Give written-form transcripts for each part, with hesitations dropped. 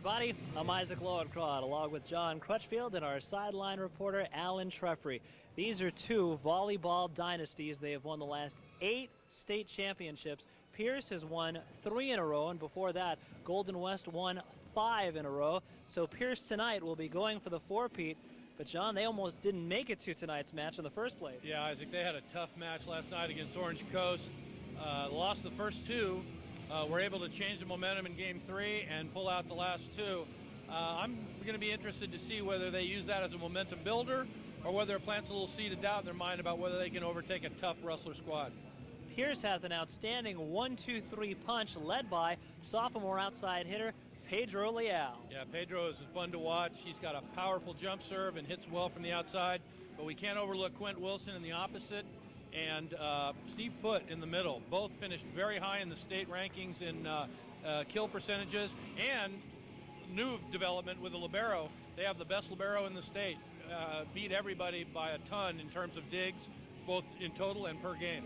everybody. I'm Isaac Lowencroft, along with John Crutchfield and our sideline reporter, Alan Treffery. These are two volleyball dynasties. They have won the last 8 state championships. Pierce has won 3 in a row, and before that, Golden West won 5 in a row. So Pierce tonight will be going for the four-peat. But, John, they almost didn't make it to tonight's match in the first place. Yeah, Isaac, they had a tough match last night against Orange Coast. Lost the first 2. Were able to change the momentum in Game 3 and pull out the last 2. I'm going to be interested to see whether they use that as a momentum builder or whether it plants a little seed of doubt in their mind about whether they can overtake a tough Rustler squad. Pierce has an outstanding 1-2-3 punch led by sophomore outside hitter Pedro Leal. Yeah, Pedro is fun to watch. He's got a powerful jump serve and hits well from the outside, but we can't overlook Quint Wilson in the opposite and Steve Foote in the middle. Both finished very high in the state rankings in kill percentages, and new development with the libero. They have the best libero in the state. Beat everybody by a ton in terms of digs, both in total and per game.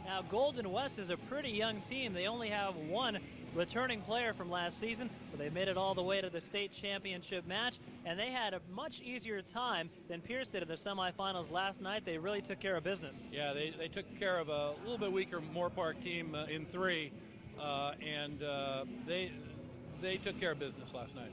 Now, Golden West is a pretty young team. They only have 1 returning player from last season, but they made it all the way to the state championship match, and they had a much easier time than Pierce did in the semifinals last night. They really took care of business. Yeah, they took care of a little bit weaker Moore Park team in 3, and they took care of business last night.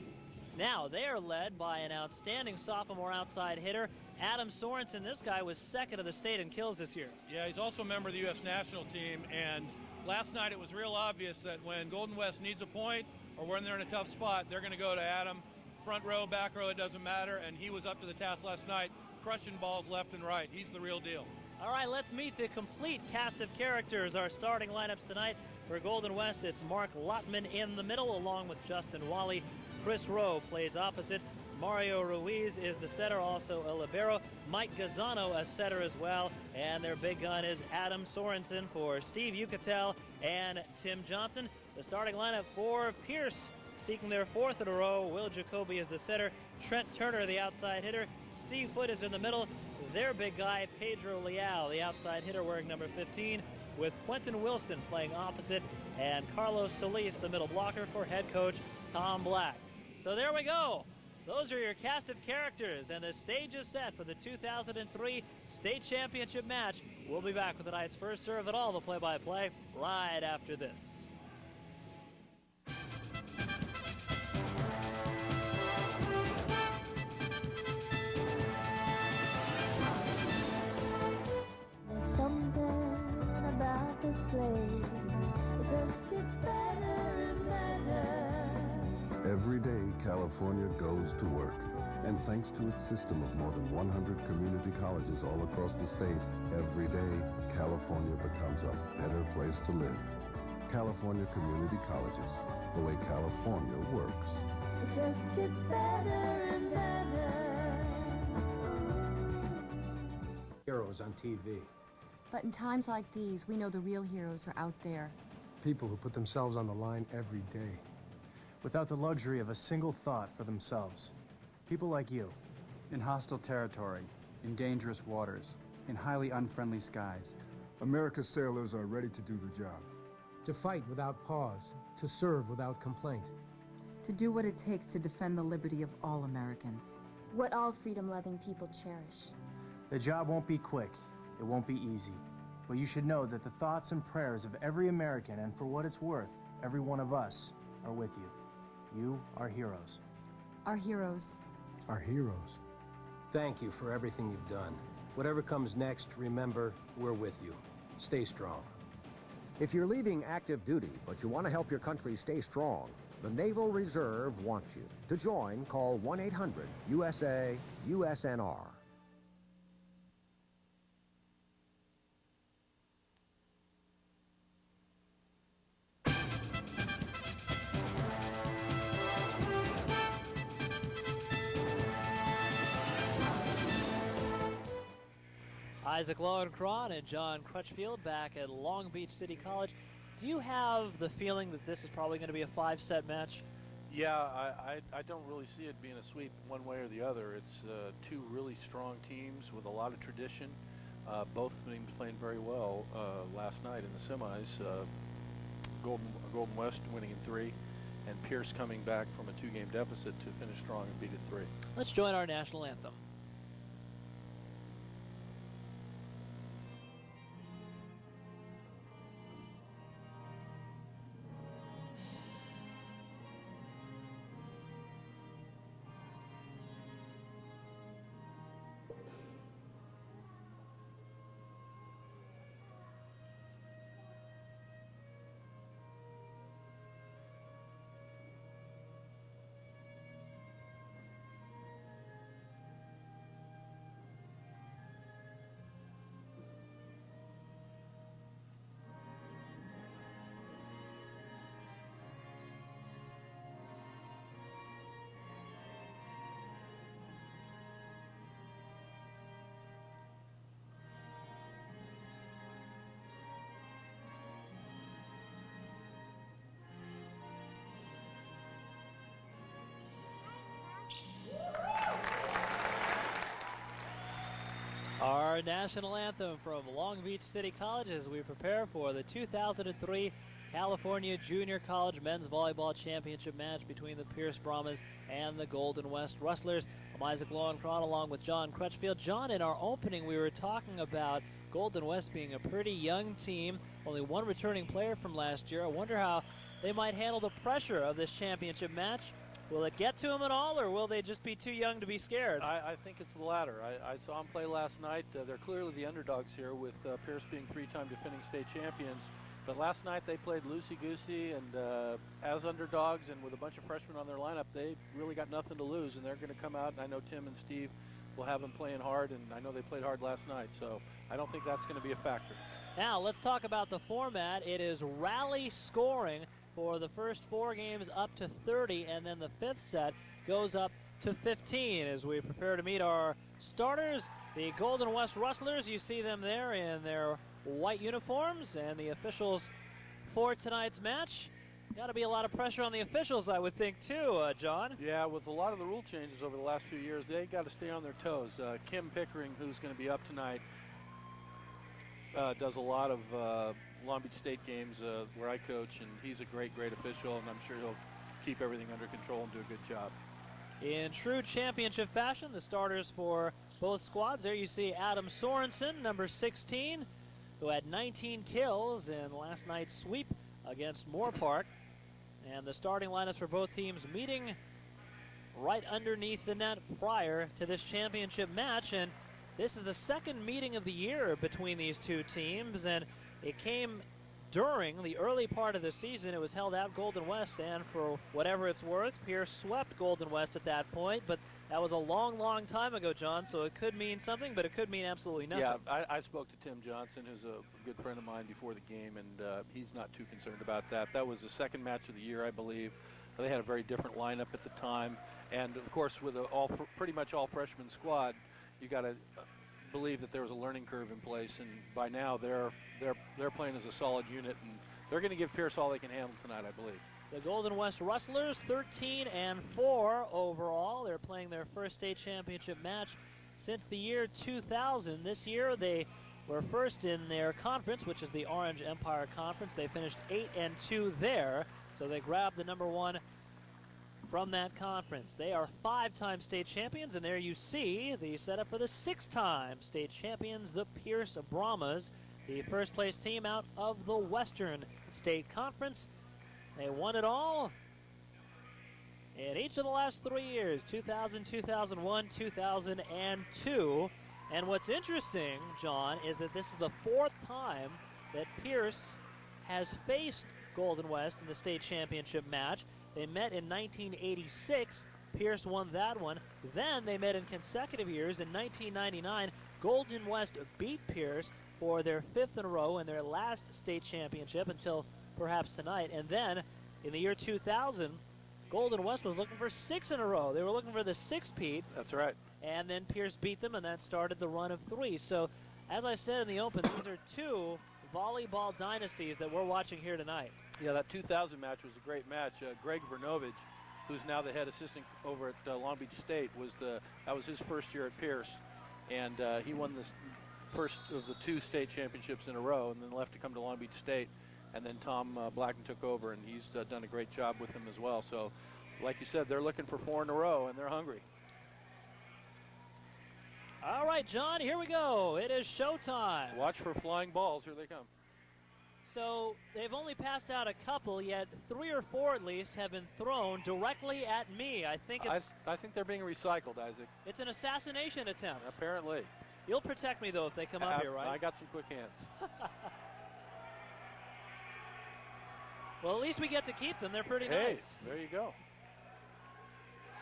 Now, they are led by an outstanding sophomore outside hitter, Adam Sorensen. This guy was second of the state in kills this year. Yeah, he's also a member of the U.S. national team, and last night it was real obvious that when Golden West needs a point or when they're in a tough spot, they're going to go to Adam. Front row, back row, it doesn't matter, and he was up to the task last night, crushing balls left and right. He's the real deal. All right, let's meet the complete cast of characters. Our starting lineups tonight for Golden West, it's Mark Lottman in the middle, along with Justin Wally. Chris Rowe plays opposite. Mario Ruiz is the setter, also a libero. Mike Gazzano, a setter as well. And their big gun is Adam Sorensen for Steve Yucatel and Tim Johnson. The starting lineup for Pierce, seeking their 4th in a row. Will Jacoby is the setter. Trent Turner, the outside hitter. Steve Foote is in the middle. Their big guy, Pedro Leal, the outside hitter, wearing number 15, with Quentin Wilson playing opposite, and Carlos Solis, the middle blocker, for head coach Tom Black. So there we go. Those are your cast of characters, and the stage is set for the 2003 state championship match. We'll be back with tonight's first serve and all the play-by-play right after this. There's something about this place. It just gets better and better. Every day, California goes to work. And thanks to its system of more than 100 community colleges all across the state, every day, California becomes a better place to live. California Community Colleges, the way California works. It just gets better and better. Heroes on TV. But in times like these, we know the real heroes are out there. People who put themselves on the line every day, without the luxury of a single thought for themselves. People like you. In hostile territory, in dangerous waters, in highly unfriendly skies. America's sailors are ready to do the job. To fight without pause, to serve without complaint. To do what it takes to defend the liberty of all Americans. What all freedom-loving people cherish. The job won't be quick. It won't be easy. But you should know that the thoughts and prayers of every American, and for what it's worth, every one of us, are with you. You are heroes. Our heroes. Our heroes. Thank you for everything you've done. Whatever comes next, remember, we're with you. Stay strong. If you're leaving active duty, but you want to help your country stay strong, the Naval Reserve wants you. To join, call 1-800-USA-USNR. Isaac Lowencroft and John Crutchfield back at Long Beach City College. Do you have the feeling that this is probably going to be a 5-set match? Yeah, I don't really see it being a sweep one way or the other. It's 2 really strong teams with a lot of tradition, both playing very well last night in the semis. Golden West winning in 3, and Pierce coming back from a 2-game deficit to finish strong and beat it 3. Let's join our national anthem. Our national anthem from Long Beach City College as we prepare for the 2003 California Junior College Men's Volleyball Championship match between the Pierce Brahmas and the Golden West Rustlers. I'm Isaac Lowenkron along with John Crutchfield. John, in our opening we were talking about Golden West being a pretty young team, only one returning player from last year. I wonder how they might handle the pressure of this championship match. Will it get to them at all, or will they just be too young to be scared? I think it's the latter. I saw them play last night. They're clearly the underdogs here, with Pierce being 3-time defending state champions. But last night they played loosey-goosey, and as underdogs and with a bunch of freshmen on their lineup, they really got nothing to lose, and they're going to come out. And I know Tim and Steve will have them playing hard, and I know they played hard last night, so I don't think that's going to be a factor. Now let's talk about the format. It is rally scoring for the first 4 games up to 30, and then the 5th set goes up to 15 as we prepare to meet our starters, the Golden West Rustlers. You see them there in their white uniforms, and the officials for tonight's match. Got to be a lot of pressure on the officials, I would think, too, John. Yeah, with a lot of the rule changes over the last few years, they got to stay on their toes. Kim Pickering, who's going to be up tonight, does a lot of Long Beach State games where I coach, and he's a great official, and I'm sure he'll keep everything under control and do a good job. In true championship fashion, the starters for both squads. There you see Adam Sorensen, number 16, who had 19 kills in last night's sweep against Moore Park. And the starting lineups for both teams meeting right underneath the net prior to this championship match. And this is the second meeting of the year between these two teams, and it came during the early part of the season. It was held at Golden West, and for whatever it's worth, Pierce swept Golden West at that point, but that was a long time ago, John, so it could mean something, but it could mean absolutely nothing. Yeah, I spoke to Tim Johnson, who's a good friend of mine, before the game, and he's not too concerned about that. That was the second match of the year, I believe. They had a very different lineup at the time, and of course with a pretty much all freshman squad, you got to believe that there was a learning curve in place, and by now they're playing as a solid unit, and they're going to give Pierce all they can handle tonight, I believe. The Golden West Rustlers 13-4 overall. They're playing their first state championship match since the year 2000. This year they were first in their conference, which is the Orange Empire Conference. They finished 8-2 there, so they grabbed the number 1 from that conference. They are 5-time state champions, and there you see the setup for the 6-time state champions, the Pierce Brahmas, the first place team out of the Western State Conference. They won it all in each of the last 3 years, 2000, 2001, 2002. And what's interesting, John, is that this is the 4th time that Pierce has faced Golden West in the state championship match. They met in 1986. Pierce won that one. Then they met in consecutive years. In 1999, Golden West beat Pierce for their 5th in a row in their last state championship until perhaps tonight. And then in the year 2000, Golden West was looking for 6 in a row. They were looking for the 6-peat. That's right. And then Pierce beat them, and that started the run of 3. So, as I said in the open, these are 2 volleyball dynasties that we're watching here tonight. Yeah, that 2000 match was a great match. Greg Vernovich, who's now the head assistant over at Long Beach State, that was his first year at Pierce, and he won this first of the 2 state championships in a row, and then left to come to Long Beach State. and then Tom Blackman took over, and he's done a great job with him as well. So, like you said, they're looking for 4 in a row, and they're hungry. All right, John, here we go. It is showtime. Watch for flying balls. Here they come. So they've only passed out a couple, yet 3 or 4 at least have been thrown directly at me. I think they're being recycled, Isaac. It's an assassination attempt. Apparently. You'll protect me, though, if they come up here, right? I got some quick hands. Well, at least we get to keep them. They're pretty Hey, nice. there you go.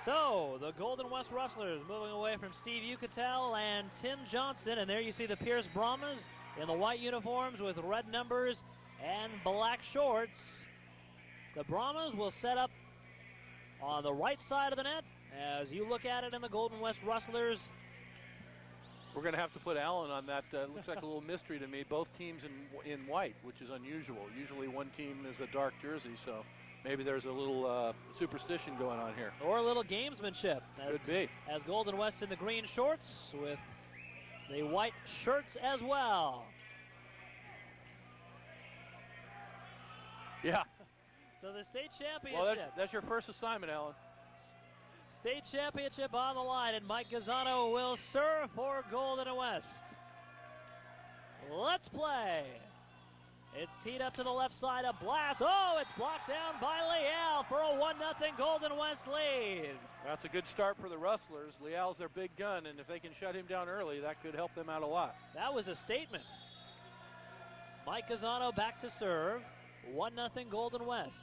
So, the Golden West Rustlers moving away from Steve Ucatel and Tim Johnson. And there you see the Pierce Brahmas in the white uniforms with red numbers and black shorts. The Brahmas will set up on the right side of the net as you look at it in the Golden West Rustlers. We're going to have to put Allen on that. Looks like a little mystery to me. Both teams in white, which is unusual. Usually one team is a dark jersey, so maybe there's a little superstition going on here. Or a little gamesmanship. Could be. As Golden West in the green shorts with the white shirts as well. Yeah. So the state championship. Well, that's your first assignment, Alan. State championship on the line, and Mike Gazzano will serve for Golden West. Let's play. It's teed up to the left side, a blast. Oh, it's blocked down by Leal for a 1-0 Golden West lead. That's a good start for the Rustlers. Leal's their big gun, and if they can shut him down early, that could help them out a lot. That was a statement. Mike Gazzano back to serve. 1-0 Golden West.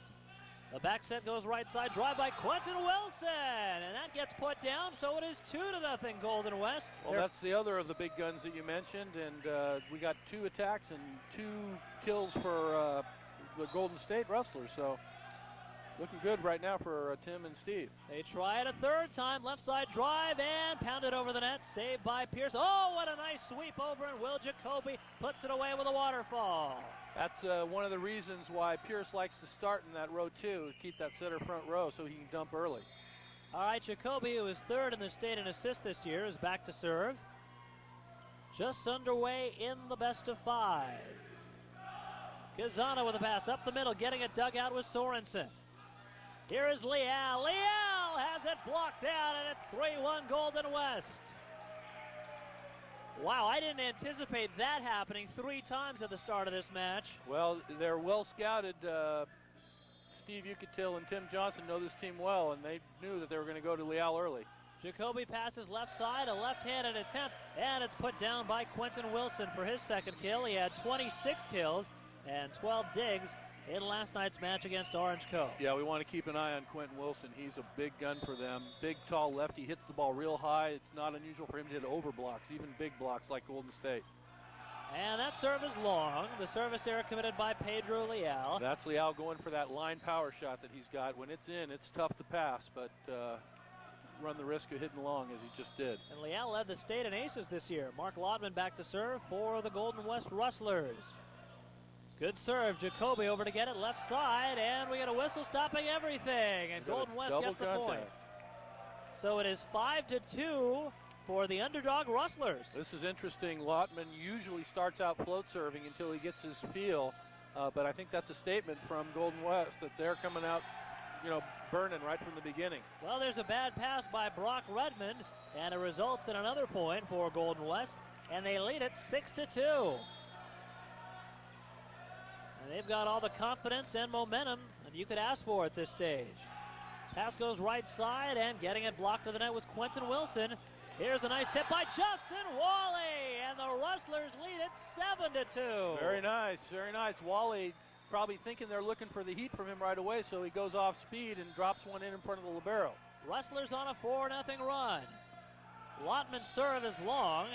The back set goes right side, drive by Quentin Wilson, and that gets put down, so it is 2-0 Golden West. Well, that's the other of the big guns that you mentioned, and we got 2 attacks and 2 kills for the Golden State Rustlers, so looking good right now for Tim and Steve. They try it a third time, left side drive, and pounded over the net, saved by Pierce. Oh, what a nice sweep over, and Will Jacoby puts it away with a waterfall. That's one of the reasons why Pierce likes to start in that row 2, to keep that center front row so he can dump early. All right, Jacoby, who is 3rd in the state in assists this year, is back to serve. Just underway in the best of 5. Gazzano with a pass up the middle, getting it dug out with Sorensen. Here is Leal. Leal has it blocked out, and it's 3-1 Golden West. Wow, I didn't anticipate that happening 3 times at the start of this match. Well, they're well scouted. Steve Ucatil and Tim Johnson know this team well, and they knew that they were going to go to Leal early. Jacoby passes left side, a left-handed attempt, and it's put down by Quentin Wilson for his second kill. He had 26 kills and 12 digs in last night's match against Orange Cove. Yeah, we want to keep an eye on Quentin Wilson. He's a big gun for them. Big, tall lefty, hits the ball real high. It's not unusual for him to hit over blocks, even big blocks like Golden State. And that serve is long. The service error committed by Pedro Leal. That's Leal going for that line power shot that he's got. When it's in, it's tough to pass, but run the risk of hitting long as he just did. And Leal led the state in aces this year. Mark Lodman back to serve for the Golden West Rustlers. Good serve, Jacoby over to get it left side, and we get a whistle stopping everything, and Golden West gets the point. So it is 5-2 for the underdog Rustlers. This is interesting. Lotman usually starts out float serving until he gets his feel, but I think that's a statement from Golden West that they're coming out, burning right from the beginning. Well, there's a bad pass by Brock Redmond, and it results in another point for Golden West, and they lead it 6-2. And they've got all the confidence and momentum that you could ask for at this stage. Pass goes right side, and getting it blocked to the net was Quentin Wilson. Here's a nice tip by Justin Wally, and the Rustlers lead it 7-2. Very nice, very nice. Wally probably thinking they're looking for the heat from him right away, so he goes off speed and drops one in front of the libero. Rustlers on a 4-0 run. Lotman's serve is long,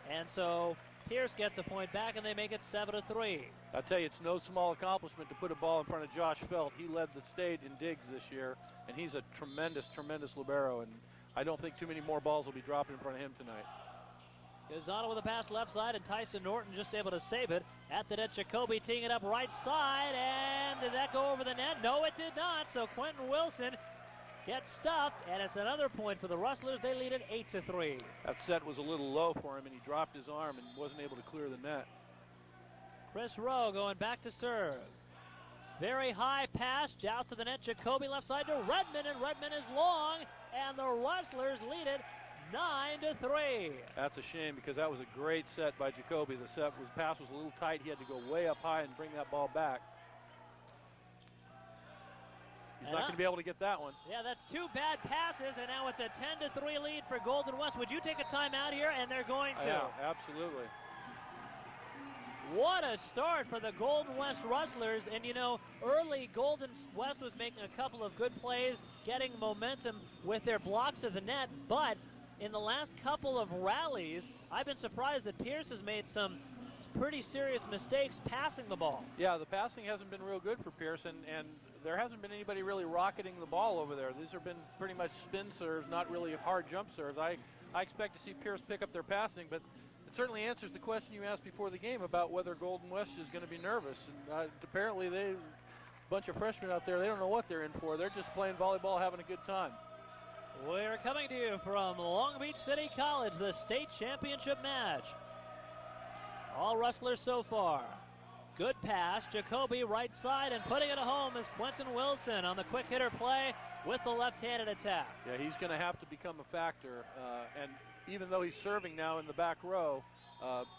and so Pierce gets a point back, and they make it 7-3. I tell you, it's no small accomplishment to put a ball in front of Josh Felt. He led the state in digs this year, and he's a tremendous, tremendous libero, and I don't think too many more balls will be dropping in front of him tonight. Gazzano with a pass left side, and Tyson Norton just able to save it. At the net, Jacoby teeing it up right side, and did that go over the net? No, it did not, so Quentin Wilson gets stuffed, and it's another point for the Rustlers. They lead it 8-3. That set was a little low for him, and he dropped his arm and wasn't able to clear the net. Chris Rowe going back to serve. Very high pass, joust to the net, Jacoby left side to Redmond, and Redmond is long, and the Rustlers lead it 9-3. That's a shame because that was a great set by Jacoby. The pass was a little tight. He had to go way up high and bring that ball back. He's not going to be able to get that one. Yeah, that's two bad passes, and now it's a 10-3 lead for Golden West. Would you take a timeout here? And they're going to. Yeah, absolutely. What a start for the Golden West Rustlers. And, you know, early Golden West was making a couple of good plays, getting momentum with their blocks of the net. But in the last couple of rallies, I've been surprised that Pierce has made some pretty serious mistakes passing the ball. Yeah, the passing hasn't been real good for Pierce, and there hasn't been anybody really rocketing the ball over there. These have been pretty much spin serves, not really hard jump serves. I expect to see Pierce pick up their passing, but it certainly answers the question you asked before the game about whether Golden West is going to be nervous. And apparently a bunch of freshmen out there, they don't know what they're in for. They're just playing volleyball, having a good time. We're coming to you from Long Beach City College, the state championship match. All Rustlers so far. Good pass, Jacoby right side, and putting it home is Quentin Wilson on the quick hitter play with the left-handed attack. Yeah, he's going to have to become a factor, and even though he's serving now in the back row,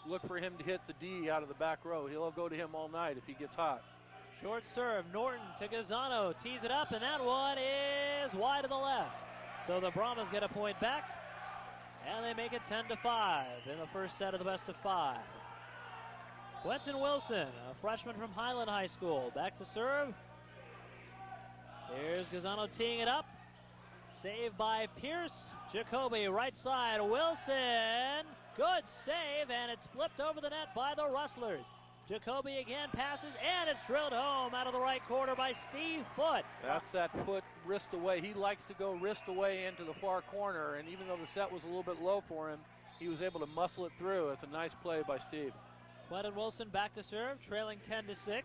look for him to hit the D out of the back row. He'll go to him all night if he gets hot. Short serve, Norton to Gazzano, tees it up, and that one is wide to the left. So the Brahmas get a point back, and they make it 10-5 in the first set of the best of 5. Quentin Wilson, a freshman from Highland High School, back to serve. Here's Gazzano teeing it up. Saved by Pierce. Jacoby right side, Wilson. Good save, and it's flipped over the net by the Rustlers. Jacoby again passes, and it's drilled home out of the right corner by Steve Foote. That's that foot wrist away. He likes to go wrist away into the far corner, and even though the set was a little bit low for him, he was able to muscle it through. It's a nice play by Steve. Quentin Wilson back to serve, trailing 10-6.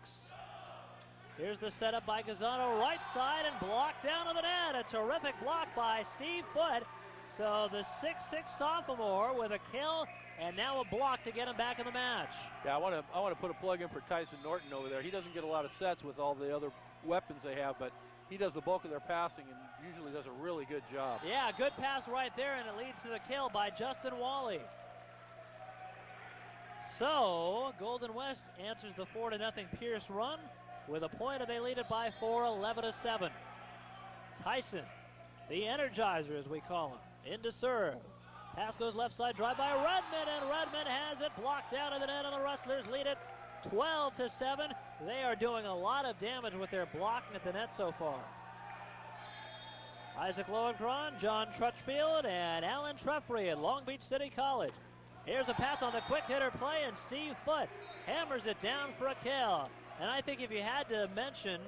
Here's the setup by Gazzano, right side, and blocked down to the net. A terrific block by Steve Foote. So the 6'6 sophomore with a kill, and now a block to get him back in the match. Yeah, I want to put a plug in for Tyson Norton over there. He doesn't get a lot of sets with all the other weapons they have, but he does the bulk of their passing and usually does a really good job. Yeah, good pass right there, and it leads to the kill by Justin Wally. So Golden West answers the 4-0 Pierce run with a point, and they lead it by 4, 11-7. Tyson, the Energizer as we call him, into serve. Pass goes left side, drive by Redmond, and Redmond has it blocked out of the net, and the Rustlers lead it 12-7. They are doing a lot of damage with their blocking at the net so far. Isaac Lowenkron, John Trutchfield, and Alan Treffry at Long Beach City College. Here's a pass on the quick hitter play, and Steve Foote hammers it down for a kill. And I think if you had to mention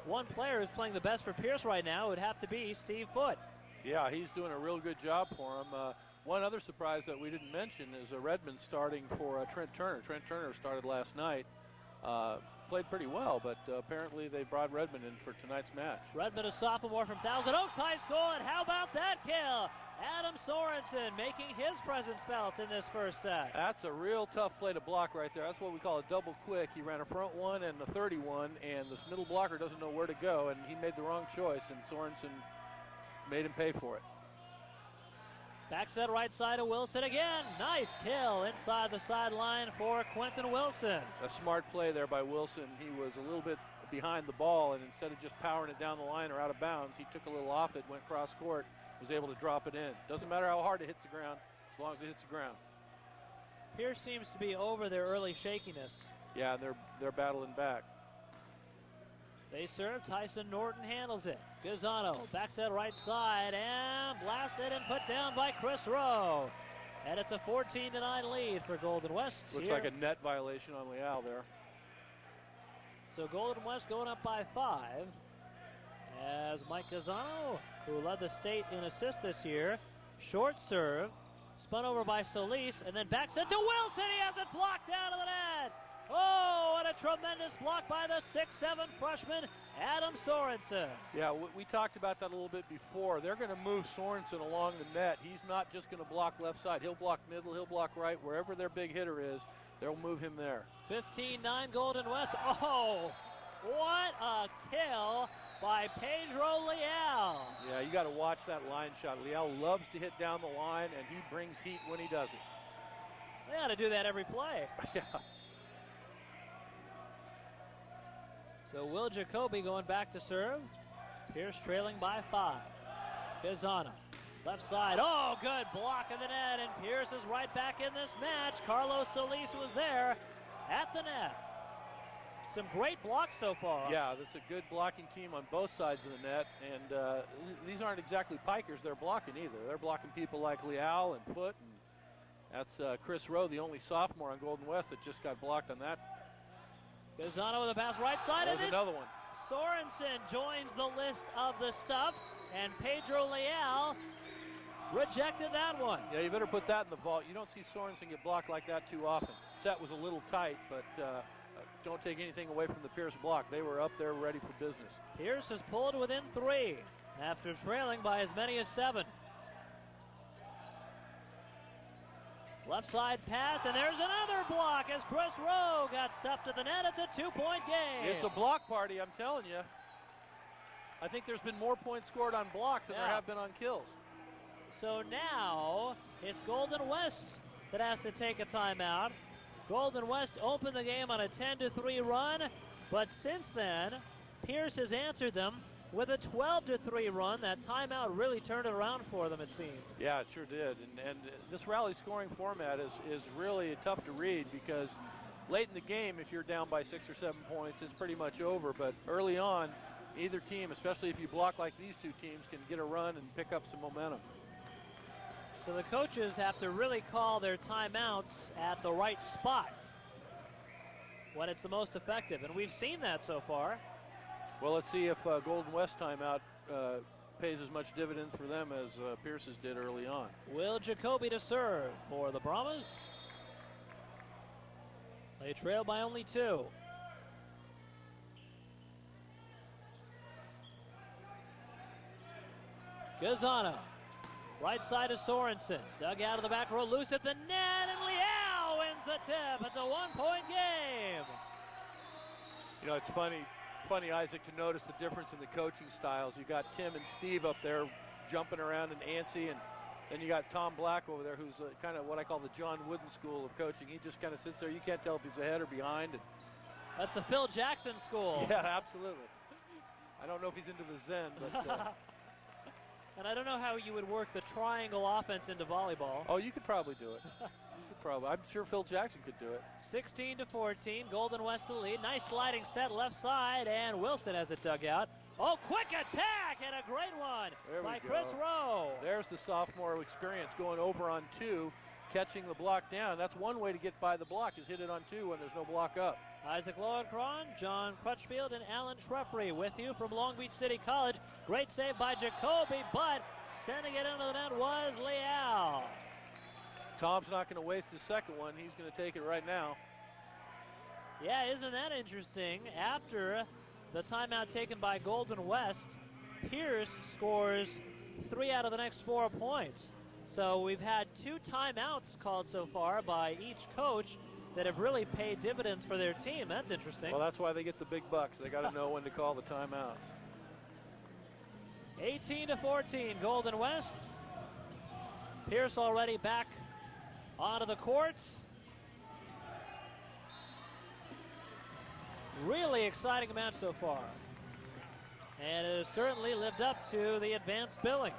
one player who's playing the best for Pierce right now, it would have to be Steve Foote. Yeah, he's doing a real good job for him. One other surprise that we didn't mention is Redmond starting for Trent Turner. Trent Turner started last night. Played pretty well, but apparently they brought Redmond in for tonight's match. Redmond, a sophomore from Thousand Oaks High School, and how about that kill? Adam Sorensen making his presence felt in this first set. That's a real tough play to block right there. That's what we call a double quick. He ran a front one and a 31, and this middle blocker doesn't know where to go, and he made the wrong choice, and Sorensen made him pay for it. Back set right side of Wilson again. Nice kill inside the sideline for Quentin Wilson. A smart play there by Wilson. He was a little bit behind the ball, and instead of just powering it down the line or out of bounds, he took a little off it, went cross court, was able to drop it in. Doesn't matter how hard it hits the ground, as long as it hits the ground. Pierce seems to be over their early shakiness. Yeah, they're battling back. They serve. Tyson Norton handles it. Gazzano backs that right side and blasted and put down by Chris Rowe. And it's a 14-9 lead for Golden West. Looks like a net violation on Leal there. So Golden West going up by 5. As Mike Gazzano, who led the state in assists this year, short serve, spun over by Solis, and then backs it to Wilson. He has it blocked out of the net. Oh, what a tremendous block by the 6'7 freshman, Adam Sorensen. Yeah, we talked about that a little bit before. They're going to move Sorensen along the net. He's not just going to block left side. He'll block middle, he'll block right. Wherever their big hitter is, they'll move him there. 15-9 Golden West. Oh, What a kill by Pedro Leal. Yeah, you got to watch that line shot. Leal loves to hit down the line, and he brings heat when he does it. They ought to do that every play. Yeah. So Will Jacoby going back to serve. Pierce trailing by 5. Gazana, left side. Oh, good block of the net, and Pierce is right back in this match. Carlos Solis was there at the net. Some great blocks so far. Yeah, that's a good blocking team on both sides of the net, and these aren't exactly pikers they're blocking either. They're blocking people like Leal and Foote, and that's Chris Rowe, the only sophomore on Golden West that just got blocked on that. Gazano with a pass right side. There's another one. Sorensen joins the list of the stuffed, and Pedro Leal rejected that one. Yeah, you better put that in the vault. You don't see Sorensen get blocked like that too often. Set was a little tight, but don't take anything away from the Pierce block. They were up there ready for business. Pierce is pulled within 3 after trailing by as many as 7. Left side pass, and there's another block as Chris Rowe got stuffed to the net. It's a 2-point game. It's a block party, I'm telling you. I think there's been more points scored on blocks than there have been on kills. So now it's Golden West that has to take a timeout. Golden West opened the game on a 10-3 run, but since then, Pierce has answered them with a 12-3 run. That timeout really turned it around for them, it seemed. Yeah, it sure did. And this rally scoring format is really tough to read because late in the game, if you're down by 6 or 7 points, it's pretty much over. But early on, either team, especially if you block like these two teams, can get a run and pick up some momentum. So the coaches have to really call their timeouts at the right spot when it's the most effective, and we've seen that so far. Well, let's see if Golden West timeout pays as much dividends for them as Pierce's did early on. Will Jacoby to serve for the Brahmas. They trail by only 2. Gazana. Right side of Sorensen. Dug out of the back row, loose at the net, and Leal wins the tip. It's a 1-point game. You know, it's funny, Isaac, to notice the difference in the coaching styles. You got Tim and Steve up there jumping around and antsy, and then you got Tom Black over there, who's kind of what I call the John Wooden school of coaching. He just kind of sits there. You can't tell if he's ahead or behind. And that's the Phil Jackson school. Yeah, absolutely. I don't know if he's into the Zen, but... And I don't know how you would work the triangle offense into volleyball. Oh, you could probably do it. I'm sure Phil Jackson could do it. 16-14, Golden West the lead. Nice sliding set left side, and Wilson has it dug out. Oh, quick attack, and a great one by Chris Rowe. There's the sophomore experience going over on 2, catching the block down. That's one way to get by the block, is hit it on 2 when there's no block up. Isaac Lowenkron, John Crutchfield, and Alan Shreppery with you from Long Beach City College. Great save by Jacoby, but sending it into the net was Leal. Tom's not going to waste his second one. He's going to take it right now. Yeah, isn't that interesting? After the timeout taken by Golden West, Pierce scores 3 out of the next 4 points. So we've had 2 timeouts called so far by each coach that have really paid dividends for their team. That's interesting. Well, that's why they get the big bucks. They got to know when to call the timeouts. 18-14, Golden West. Pierce already back onto the courts. Really exciting match so far. And it has certainly lived up to the advanced billing.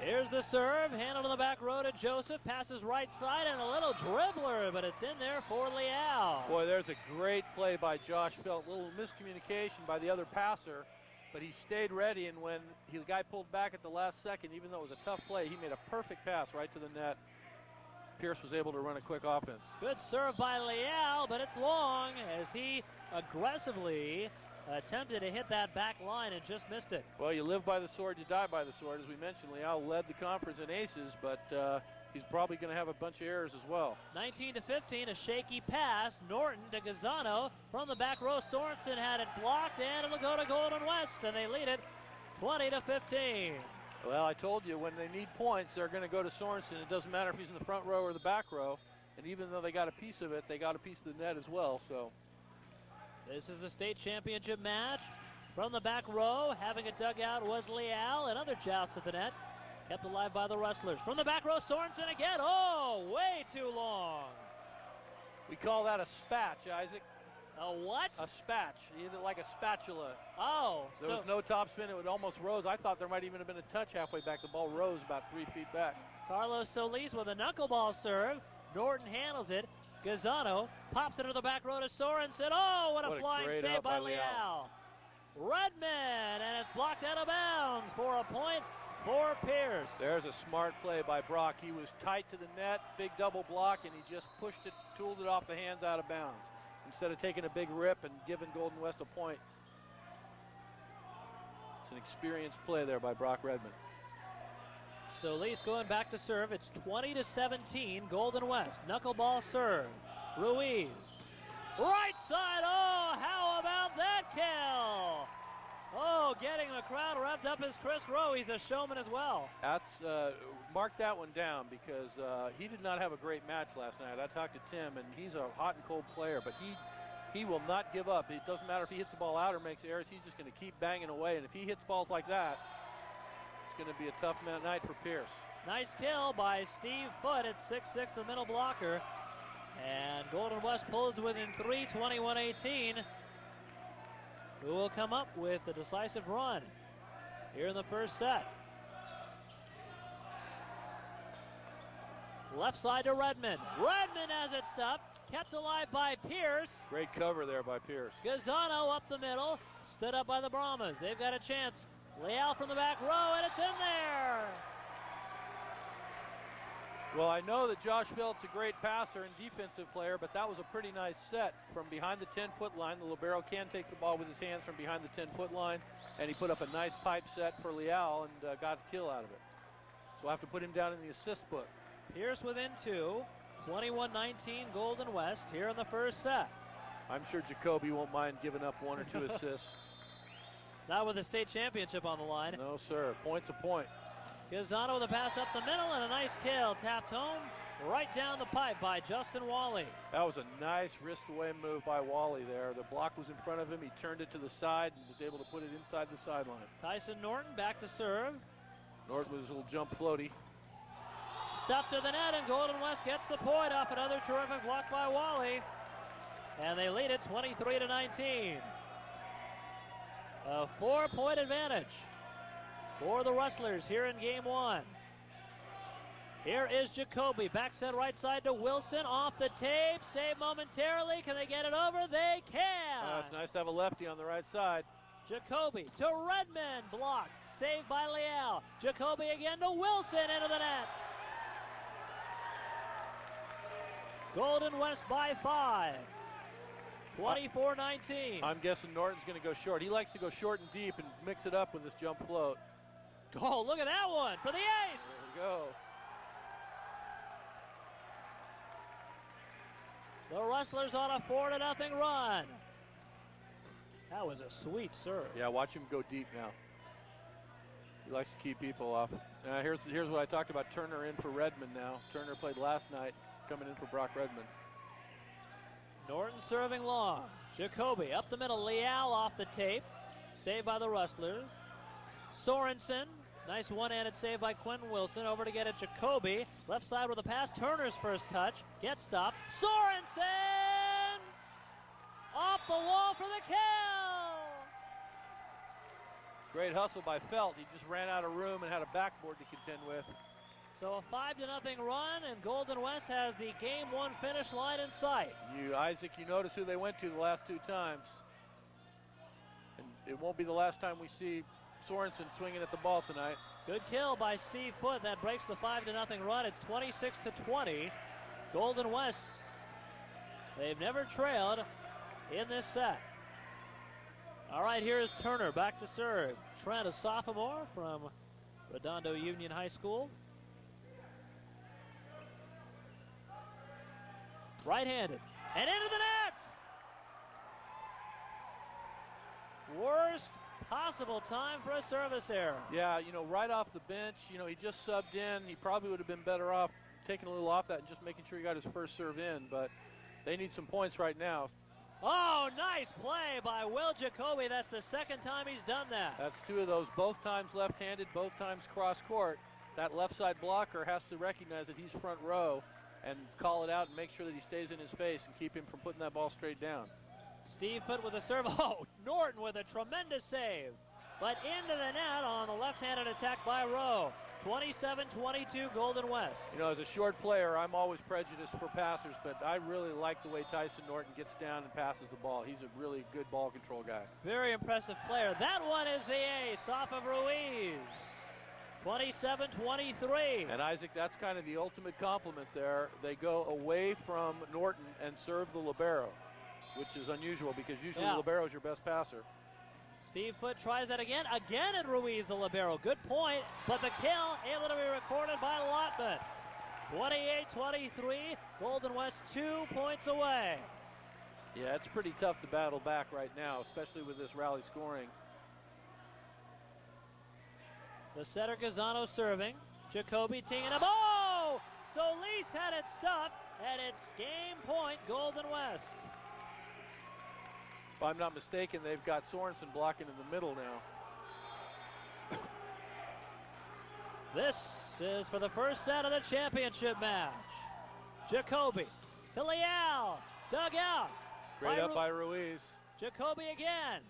Here's the serve, handled on the back row to Joseph, passes right side, and a little dribbler, but it's in there for Leal. Boy, there's a great play by Josh Felt. Little miscommunication by the other passer, but he stayed ready, and when the guy pulled back at the last second, even though it was a tough play, he made a perfect pass right to the net. Pierce was able to run a quick offense. Good serve by Leal, but it's long as he aggressively attempted to hit that back line and just missed it. Well, you live by the sword, you die by the sword. As we mentioned, Leal led the conference in aces, but he's probably going to have a bunch of errors as well. 19-15, a shaky pass. Norton to Gazano from the back row. Sorensen had it blocked, and it'll go to Golden West, and they lead it 20-15. Well, I told you, when they need points, they're going to go to Sorensen. It doesn't matter if he's in the front row or the back row. And even though they got a piece of it, they got a piece of the net as well. So this is the state championship match. From the back row, having it dug out was Leal. Another joust at the net. Kept alive by the Rustlers. From the back row, Sorensen again. Oh, way too long. We call that a spatch, Isaac. A what? A spatch, either like a spatula. Oh. There was no topspin. It almost rose. I thought there might even have been a touch halfway back. The ball rose about 3 feet back. Carlos Solis with a knuckleball serve. Norton handles it. Gazzano pops it to the back row to Sorensen. Oh, what a flying save by Leal. Redmond, and it's blocked out of bounds for a point for Pierce. There's a smart play by Brock. He was tight to the net, big double block, and he just pushed it, tooled it off the hands out of bounds instead of taking a big rip and giving Golden West a point. It's an experienced play there by Brock Redmond. Solis going back to serve. It's 20-17, Golden West. Knuckleball serve. Ruiz. Right side. Oh, how about that kill? Oh, getting the crowd revved up is Chris Rowe. He's a showman as well. That's mark that one down because he did not have a great match last night. I talked to Tim, and he's a hot and cold player, but he will not give up. It doesn't matter if he hits the ball out or makes errors. He's just going to keep banging away, and if he hits balls like that, it's going to be a tough night for Pierce. Nice kill by Steve Foote at 6'6", the middle blocker. And Golden West pulls to within 3, 21-18. Who will come up with the decisive run here in the first set? Left side to Redmond. Redmond has it stopped. Kept alive by Pierce. Great cover there by Pierce. Gazzano up the middle. Stood up by the Brahmas. They've got a chance. Leal from the back row, and it's in there. Well, I know that Josh Phillips is a great passer and defensive player, but that was a pretty nice set from behind the 10-foot line. The libero can take the ball with his hands from behind the 10-foot line, and he put up a nice pipe set for Leal and got a kill out of it. So we'll have to put him down in the assist book. Pierce within 2, 21-19 Golden West here in the first set. I'm sure Jacoby won't mind giving up 1 or 2 assists. Not with the state championship on the line. No, sir. Point's a point. Gazzano with a pass up the middle and a nice kill. Tapped home right down the pipe by Justin Wally. That was a nice wrist-away move by Wally there. The block was in front of him. He turned it to the side and was able to put it inside the sideline. Tyson Norton back to serve. Norton with his little jump floaty. Stuffed to the net, and Golden West gets the point off another terrific block by Wally. And they lead it 23-19. A 4-point advantage for the Rustlers here in game 1. Here is Jacoby. Back set right side to Wilson. Off the tape. Save momentarily. Can they get it over? They can. It's nice to have a lefty on the right side. Jacoby to Redmond. Blocked. Saved by Leal. Jacoby again to Wilson into the net. Golden West by 5. 24-19. I'm guessing Norton's going to go short. He likes to go short and deep and mix it up with this jump float. Oh, look at that one for the ace. There we go. The Rustlers on a 4-0 run. That was a sweet serve. Yeah, watch him go deep now. He likes to keep people off. Here's what I talked about. Turner in for Redmond now. Turner played last night, coming in for Brock Redmond. Norton serving long. Jacoby up the middle. Leal off the tape. Saved by the Rustlers. Sorensen. Nice one-handed save by Quentin Wilson. Over to get it Jacoby. Left side with a pass. Turner's first touch. Gets stopped. Sorensen! Off the wall for the kill! Great hustle by Felt. He just ran out of room and had a backboard to contend with. So a 5-0 run, and Golden West has the game 1 finish line in sight. Isaac, you notice who they went to the last 2 times. And it won't be the last time we see Sorensen swinging at the ball tonight. Good kill by Steve Foote. That breaks the 5-0 run. It's 26-20. Golden West. They've never trailed in this set. All right, here's Turner back to serve. Trent, a sophomore from Redondo Union High School. Right-handed, and into the net! Worst possible time for a service error. Yeah, you know, right off the bench, you know, he just subbed in. He probably would have been better off taking a little off that and just making sure he got his first serve in, but they need some points right now. Oh, nice play by Will Jacoby. That's the second time he's done that. That's two of those, both times left-handed, both times cross-court. That left side blocker has to recognize that he's front row and call it out and make sure that he stays in his face and keep him from putting that ball straight down. Steve Foote with a serve. Oh, Norton with a tremendous save. But into the net on the left-handed attack by Rowe. 27-22 Golden West. You know, as a short player, I'm always prejudiced for passers, but I really like the way Tyson Norton gets down and passes the ball. He's a really good ball control guy. Very impressive player. That one is the ace off of Ruiz. 27-23. And Isaac, that's kind of the ultimate compliment there. They go away from Norton and serve the libero, which is unusual because usually the libero is your best passer. Steve Foote tries that again. Again at Ruiz, the libero. Good point, but the kill able to be recorded by Lotman. 28-23, Golden West 2 points away. Yeah, it's pretty tough to battle back right now, especially with this rally scoring. The setter Gazzano serving. Jacoby teeing up. Oh! Solis had it stuffed, and it's game point, Golden West. If I'm not mistaken, they've got Sorensen blocking in the middle now. This is for the first set of the championship match. Jacoby to Leal, dug out. Great up by Ruiz. Jacoby again,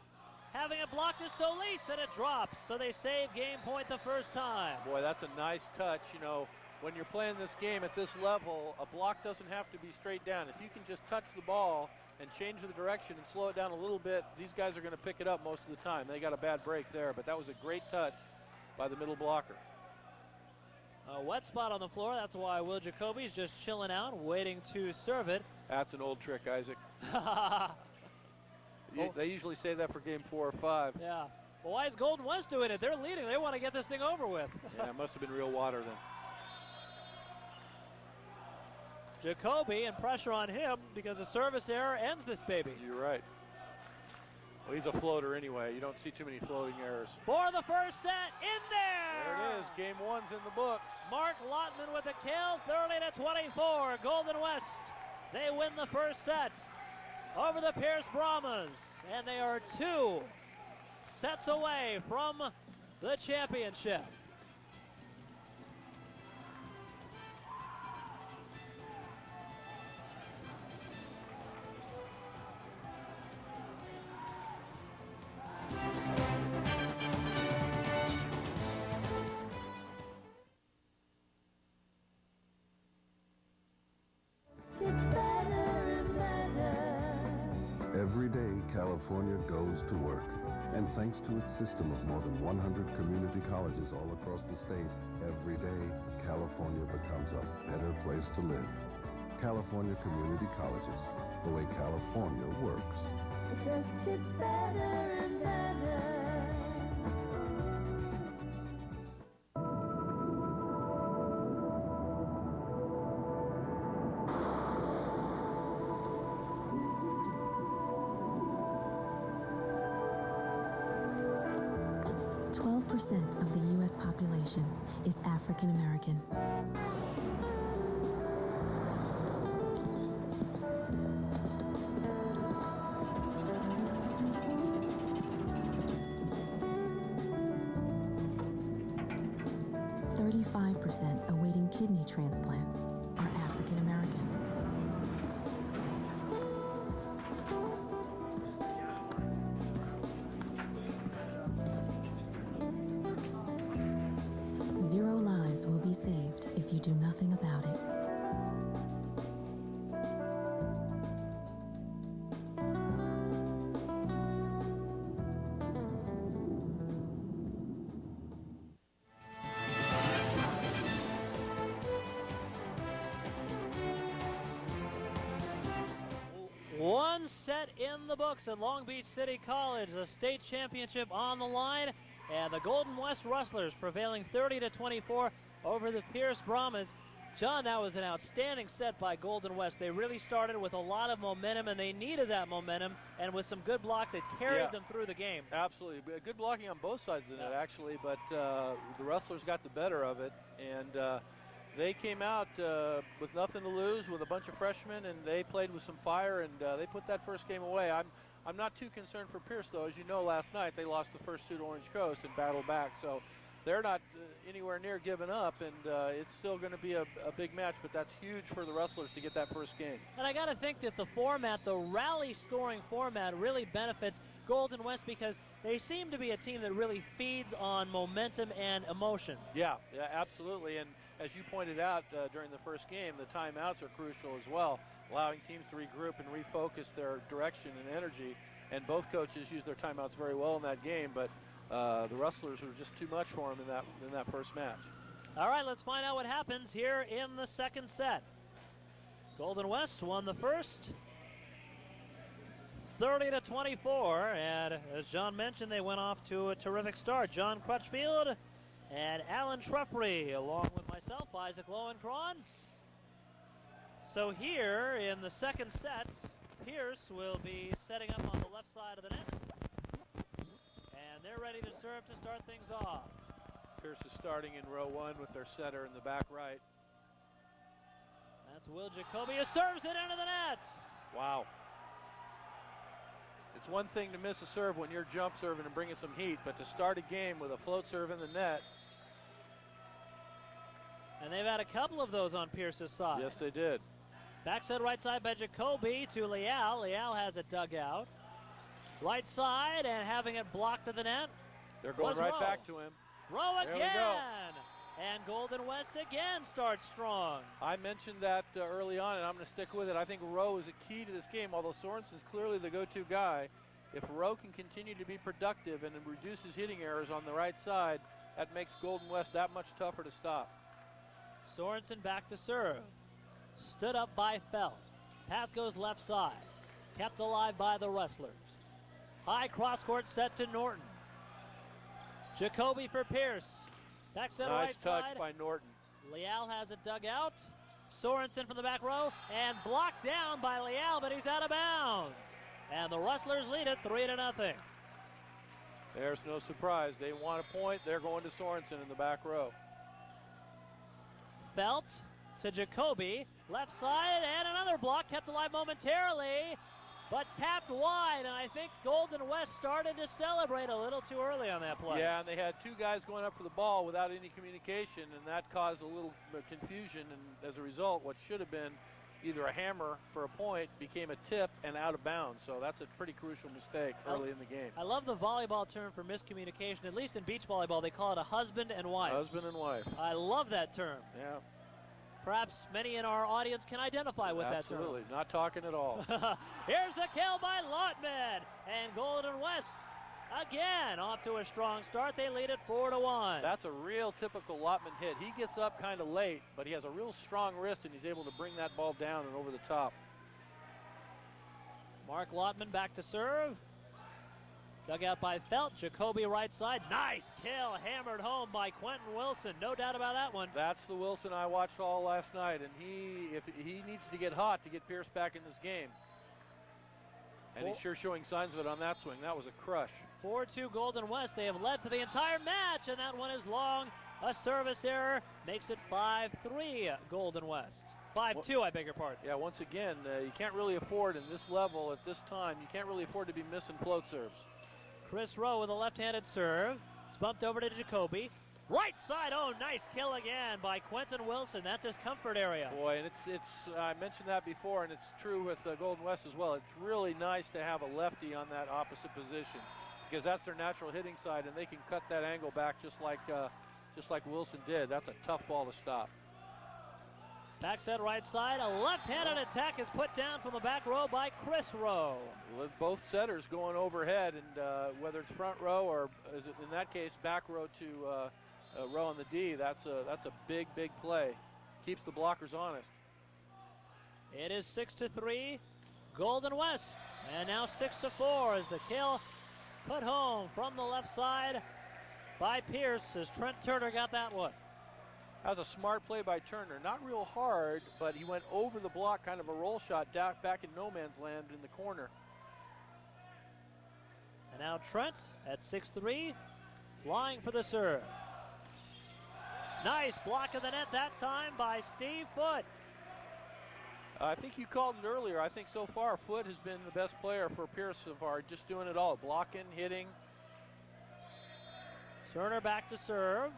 having it blocked to Solis, and it drops, so they save game point the first time. Boy, that's a nice touch. You know, when you're playing this game at this level, a block doesn't have to be straight down. If you can just touch the ball and change the direction and slow it down a little bit, these guys are going to pick it up most of the time. They got a bad break there, but that was a great touch by the middle blocker. A wet spot on the floor. That's why Will Jacoby's just chilling out, waiting to serve it. That's an old trick, Isaac. They usually say that for game 4 or 5. Yeah. Well, why is Golden West doing it? They're leading. They want to get this thing over with. Yeah, it must have been real water then. Jacoby and pressure on him because a service error ends this baby. You're right. Well, he's a floater anyway. You don't see too many floating errors. For the first set, in there! There it is. Game 1's in the books. Mark Lotman with a kill, 30-24. Golden West, they win the first set over the Pierce Brahmas, and they are 2 sets away from the championship. Every day, California goes to work. And thanks to its system of more than 100 community colleges all across the state, every day, California becomes a better place to live. California Community Colleges, the way California works. It just gets better and better. 12% of the U.S. population is African American. % awaiting kidney transplants are African American. Zero lives will be saved if you do nothing about it. One set in the books at Long Beach City College, the state championship on the line, and the Golden West Rustlers prevailing 30-24 over the Pierce Brahmas. John, that was an outstanding set by Golden West. They really started with a lot of momentum, and they needed that momentum, and with some good blocks, it carried them through the game. Absolutely. Good blocking on both sides of the net, actually, but the Rustlers got the better of it, and they came out with nothing to lose with a bunch of freshmen, and they played with some fire, and they put that first game away. I'm not too concerned for Pierce, though. As you know, last night they lost the first two to Orange Coast and battled back, so they're not anywhere near giving up, and it's still going to be a big match, but that's huge for the Rustlers to get that first game. And I got to think that the format, the rally scoring format, really benefits Golden West because they seem to be a team that really feeds on momentum and emotion. Yeah, absolutely. And as you pointed out during the first game, the timeouts are crucial as well, allowing teams to regroup and refocus their direction and energy. And both coaches used their timeouts very well in that game, but the Rustlers were just too much for them in that first match. All right, let's find out what happens here in the second set. Golden West won the first 30-24, and as John mentioned, they went off to a terrific start. John Crutchfield and Alan Truffery, along with myself, Isaac Lowenkron. So here in the second set, Pierce will be setting up on the left side of the net. And they're ready to serve to start things off. Pierce is starting in row one with their setter in the back right. That's Will Jacoby, who serves it into the net. Wow. It's one thing to miss a serve when you're jump serving and bringing some heat, but to start a game with a float serve in the net. And they've had a couple of those on Pierce's side. Yes, they did. Back set right side by Jacoby to Leal. Leal has it dug out. Right side and having it blocked to the net. They're going right back to him. Rowe There again. we go. And Golden West again starts strong. I mentioned that early on, and I'm going to stick with it. I think Rowe is a key to this game, although Sorensen's clearly the go-to guy. If Rowe can continue to be productive and reduce his hitting errors on the right side, that makes Golden West that much tougher to stop. Sorensen back to serve. Stood up by Felt. Pass goes left side. Kept alive by the Rustlers. High cross-court set to Norton. Jacoby for Pierce. Back set nice right touch side. by Norton. Leal has it dug out. Sorensen from the back row and blocked down by Leal, but he's out of bounds. And the Rustlers lead it 3-0. There's no surprise. They want a point. They're going to Sorensen in the back row. Felt to Jacoby. Left side and another block kept alive momentarily, but tapped wide, and I think Golden West started to celebrate a little too early on that play. Yeah, and they had two guys going up for the ball without any communication, and that caused a little confusion, and as a result, what should have been either a hammer for a point became a tip and out of bounds, so that's a pretty crucial mistake early in the game. I love the volleyball term for miscommunication. At least in beach volleyball, they call it a husband and wife. Husband and wife. I love that term. Yeah. Perhaps many in our audience can identify with that term. Absolutely, not talking at all. Here's the kill by Lotman, and Golden West again off to a strong start. They lead it 4-1. That's a real typical Lotman hit. He gets up kind of late, but he has a real strong wrist, and he's able to bring that ball down and over the top. Mark Lotman back to serve. Dug out by Felt. Jacoby right side. Nice kill. Hammered home by Quentin Wilson. No doubt about that one. That's the Wilson I watched all last night, and if he needs to get hot to get Pierce back in this game. And he's sure showing signs of it on that swing. That was a crush. 4-2 Golden West. They have led for the entire match, and that one is long. A service error makes it 5-3 Golden West. 5-2, I beg your pardon. Yeah, once again, you can't really afford in this level at this time, you can't really afford to be missing float serves. Chris Rowe with a left-handed serve. It's bumped over to Jacoby. Right side, oh, nice kill again by Quentin Wilson. That's his comfort area. Boy, and it's I mentioned that before, and it's true with Golden West as well. It's really nice to have a lefty on that opposite position because that's their natural hitting side, and they can cut that angle back just like Wilson did. That's a tough ball to stop. Back set right side, a left-handed attack is put down from the back row by Chris Rowe. With both setters going overhead, and whether it's front row or, is it in that case, back row to row on the D, that's a big play. Keeps the blockers honest. It is 6-3, Golden West, and now 6-4 as the kill put home from the left side by Pierce as Trent Turner got that one. That was a smart play by Turner. Not real hard, but he went over the block, kind of a roll shot back in no man's land in the corner. And now Trent at 6'3", flying for the serve. Nice block of the net that time by Steve Foote. I think you called it earlier. I think so far Foote has been the best player for Pierce so far, just doing it all. Blocking, hitting. Turner back to serve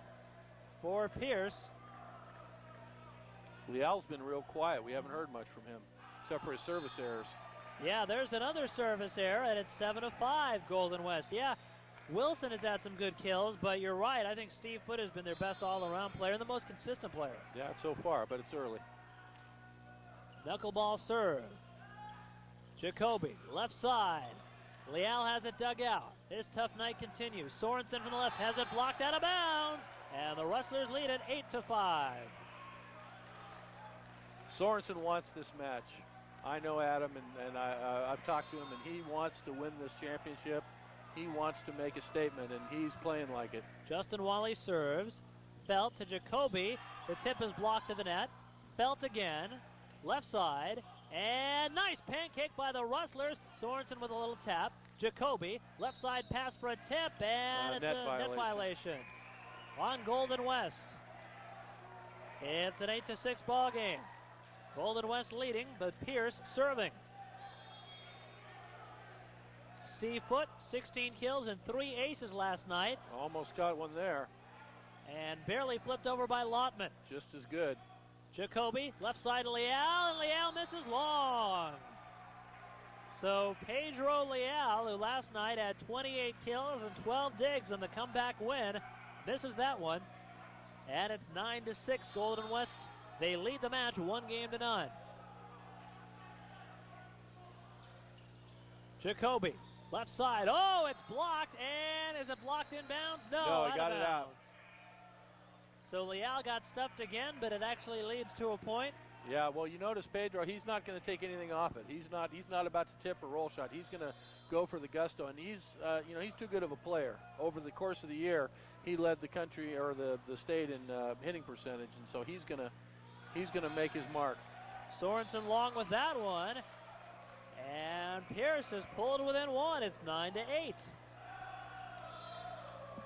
for Pierce. Leal's been real quiet. We haven't heard much from him, except for his service errors. Yeah, there's another service error, and it's 7-5 Golden West. Yeah, Wilson has had some good kills, but you're right. I think Steve Foote has been their best all-around player and the most consistent player. Yeah, so far, but it's early. Knuckleball serve. Jacoby, left side. Leal has it dug out. His tough night continues. Sorensen from the left has it blocked out of bounds, and the Rustlers lead it 8-5. Sorensen wants this match. I know Adam, and I've talked to him, and he wants to win this championship. He wants to make a statement, and he's playing like it. Justin Wally serves. Felt to Jacoby. The tip is blocked to the net. Felt again. Left side. And nice pancake by the Rustlers. Sorensen with a little tap. Jacoby. Left side pass for a tip, and it's a net violation on Golden West. It's an 8-6 ball game. Golden West leading, but Pierce serving. Steve Foote, 16 kills and 3 aces last night. Almost got one there. And barely flipped over by Lottman. Just as good. Jacoby, left side to Leal, and Leal misses long. So Pedro Leal, who last night had 28 kills and 12 digs in the comeback win, misses that one. And it's 9-6 Golden West. They lead the match 1-0. Jacoby, left side. Oh, it's blocked. And is it blocked inbounds? No, he got it out. So Leal got stuffed again, but it actually leads to a point. Yeah, well, you notice Pedro, he's not going to take anything off it. He's not about to tip or roll shot. He's going to go for the gusto, and he's too good of a player. Over the course of the year, he led the country or the state in hitting percentage, and so he's going to make his mark. Sorensen long with that one. And Pierce has pulled within one. It's 9-8.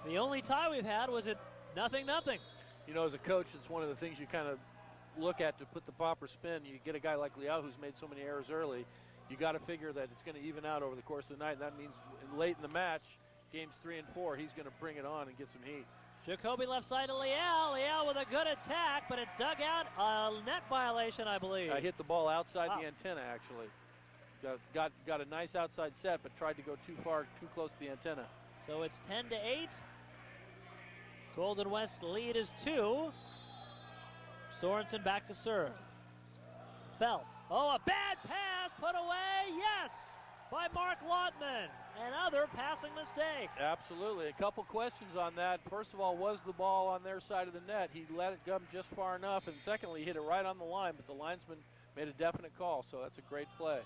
The only tie we've had was at 0-0. You know, as a coach, it's one of the things you kind of look at to put the proper spin. You get a guy like Leal who's made so many errors early. You got to figure that it's going to even out over the course of the night. That means late in the match, games 3 and 4, he's going to bring it on and get some heat. Jacoby left side to Leal. Leal with a good attack, but it's dug out. A net violation, I believe. I hit the ball outside the antenna, actually. Got a nice outside set, but tried to go too far, too close to the antenna. So it's 10-8. Golden West lead is 2. Sorensen back to serve. Felt. Oh, a bad pass put away. Yes, by Mark Lottman. Another passing mistake. Absolutely. A couple questions on that. First of all, was the ball on their side of the net? He let it come just far enough. And secondly, he hit it right on the line, but the linesman made a definite call. So that's a great play.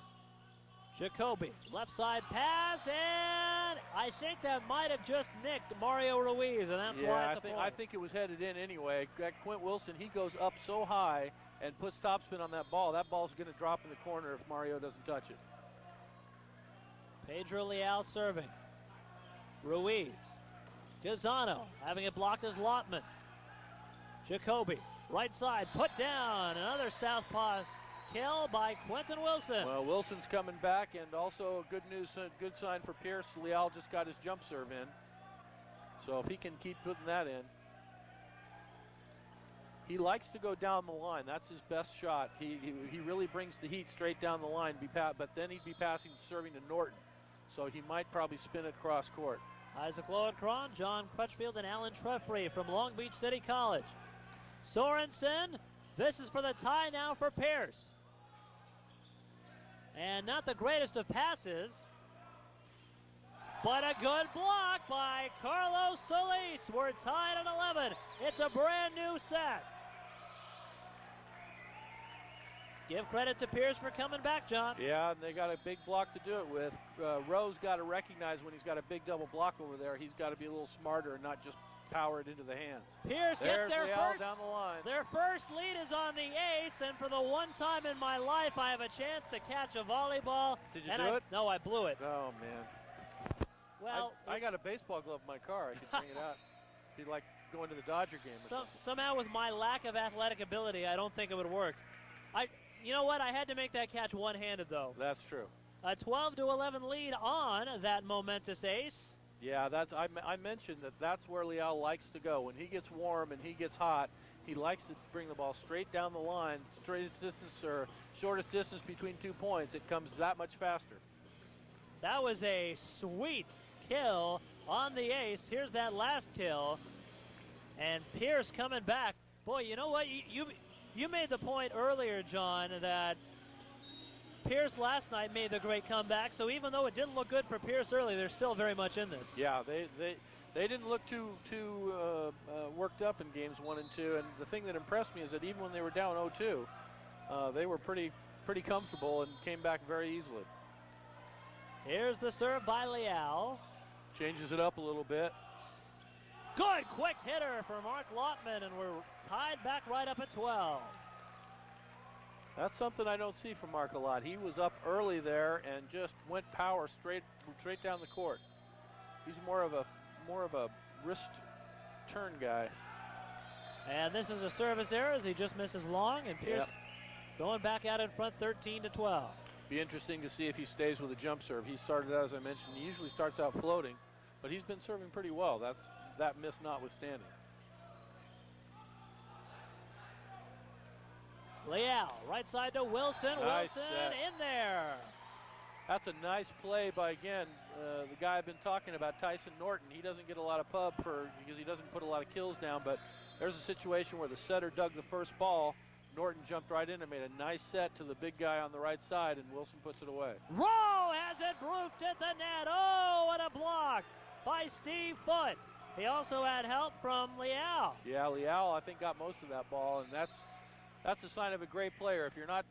Jacoby, left side pass, and I think that might have just nicked Mario Ruiz, and that's why it's a point. I think it was headed in anyway. Quint Wilson, he goes up so high and puts topspin on that ball. That ball's going to drop in the corner if Mario doesn't touch it. Pedro Leal serving. Ruiz. Gazano having it blocked as Lottman. Jacoby, right side, put down. Another southpaw kill by Quentin Wilson. Well, Wilson's coming back, and also good sign for Pierce. Leal just got his jump serve in. So if he can keep putting that in. He likes to go down the line. That's his best shot. He really brings the heat straight down the line, but then he'd be passing, serving to Norton. So he might probably spin it cross court. Isaac Lowenkron, John Crutchfield, and Alan Trefrey from Long Beach City College. Sorensen, this is for the tie now for Pierce. And not the greatest of passes, but a good block by Carlos Solis. We're tied at 11. It's a brand new set. Give credit to Pierce for coming back, John. Yeah, and they got a big block to do it with. Rowe's got to recognize when he's got a big double block over there, he's got to be a little smarter and not just power it into the hands. Pierce There's gets their Leal first. down the line. Their first lead is on the ace, and for the one time in my life, I have a chance to catch a volleyball. Did you do it? No, I blew it. Oh, man. Well, I got a baseball glove in my car. I could bring it out. Be like going to the Dodger game or something. Somehow with my lack of athletic ability, I don't think it would work. You know what? I had to make that catch one-handed, though. That's true. A 12-11 lead on that momentous ace. Yeah, I mentioned that's where Leal likes to go. When he gets warm and he gets hot, he likes to bring the ball straight down the line, straightest distance or shortest distance between 2 points. It comes that much faster. That was a sweet kill on the ace. Here's that last kill. And Pierce coming back. Boy, you know what? You made the point earlier, John, that Pierce last night made the great comeback. So even though it didn't look good for Pierce early, they're still very much in this. Yeah, they didn't look too worked up in games 1 and 2. And the thing that impressed me is that even when they were down 0-2, they were pretty comfortable and came back very easily. Here's the serve by Leal. Changes it up a little bit. Good quick hitter for Mark Lotman, and we're tied back right up at 12. That's something I don't see from Mark a lot. He was up early there and just went power straight down the court. He's more of a wrist turn guy. And this is a service error as he just misses long, and Pierce going back out in front 13-12. Be interesting to see if he stays with a jump serve. He started out, as I mentioned, he usually starts out floating, but he's been serving pretty well. That miss notwithstanding. Leal, right side to Wilson. Nice Wilson set. in there. That's a nice play by, again, the guy I've been talking about, Tyson Norton. He doesn't get a lot of pub because he doesn't put a lot of kills down, but there's a situation where the setter dug the first ball. Norton jumped right in and made a nice set to the big guy on the right side, and Wilson puts it away. Rowe has it roofed at the net. Oh, what a block by Steve Foote. He also had help from Leal. Yeah, Leal, I think, got most of that ball, and that's a sign of a great player. If you're not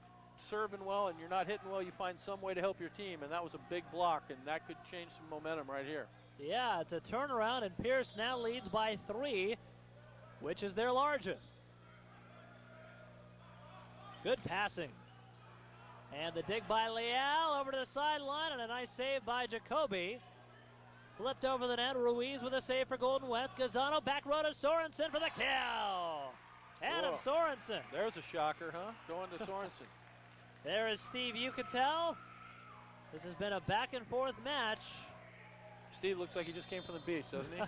serving well and you're not hitting well, you find some way to help your team, and that was a big block, and that could change some momentum right here. Yeah, it's a turnaround, and Pierce now leads by 3, which is their largest. Good passing. And the dig by Leal over to the sideline, and a nice save by Jacoby. Flipped over the net. Ruiz with a save for Golden West. Gazzano back row to Sorensen for the kill. Adam Sorensen. There's a shocker, huh? Going to Sorensen. There is Steve Yucatel. This has been a back and forth match. Steve looks like he just came from the beach, doesn't he?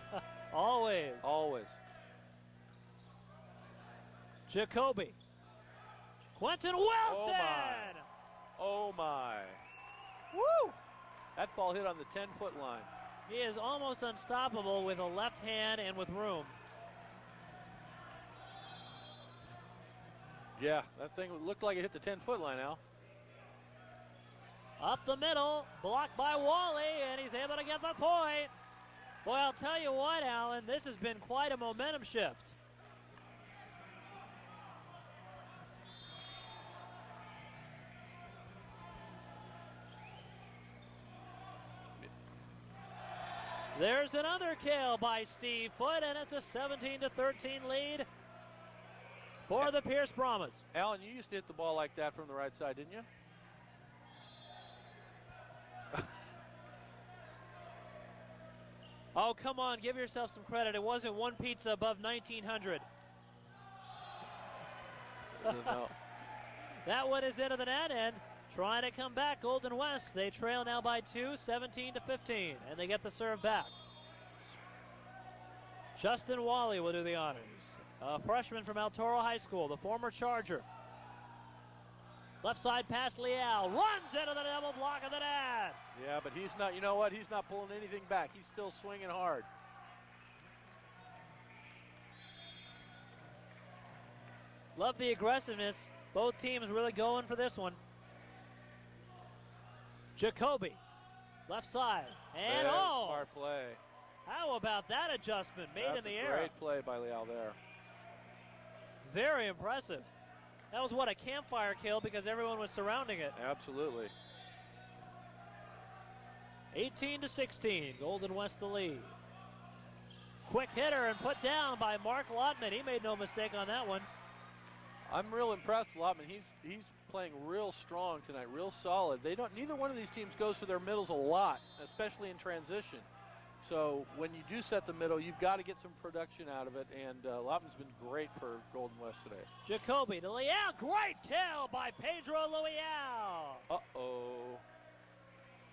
Always. Always. Jacoby. Quentin Wilson! Oh my. Woo! That ball hit on the 10-foot line. He is almost unstoppable with a left hand and with room. Yeah, that thing looked like it hit the 10-foot line, Al. Up the middle, blocked by Wally, and he's able to get the point. Boy, I'll tell you what, Alan, this has been quite a momentum shift. There's another kill by Steve Foote, and it's a 17-13 lead for the Pierce Brahmas. Alan, you used to hit the ball like that from the right side, didn't you? Oh, come on, give yourself some credit. It wasn't one pizza above 1900. No. That one is into the net, and trying to come back, Golden West. They trail now by 2, 17-15, and they get the serve back. Justin Wally will do the honors. A freshman from El Toro High School, the former Charger. Left side pass, Leal runs into the double block of the net. Yeah, but he's not, you know what? He's not pulling anything back. He's still swinging hard. Love the aggressiveness. Both teams really going for this one. Jacoby, left side, and smart play. How about that adjustment made in the air? Great play by Leal there. Very impressive. That was what, a campfire kill because everyone was surrounding it. Absolutely. 18-16, Golden West the lead. Quick hitter and put down by Mark Lotman. He made no mistake on that one. I'm real impressed with Lotman. He's playing real strong tonight, real solid. Neither one of these teams goes to their middles a lot, especially in transition. So when you do set the middle, you've got to get some production out of it, and Lotman's been great for Golden West today. Jacoby to Leal. Great kill by Pedro Leal. Uh-oh.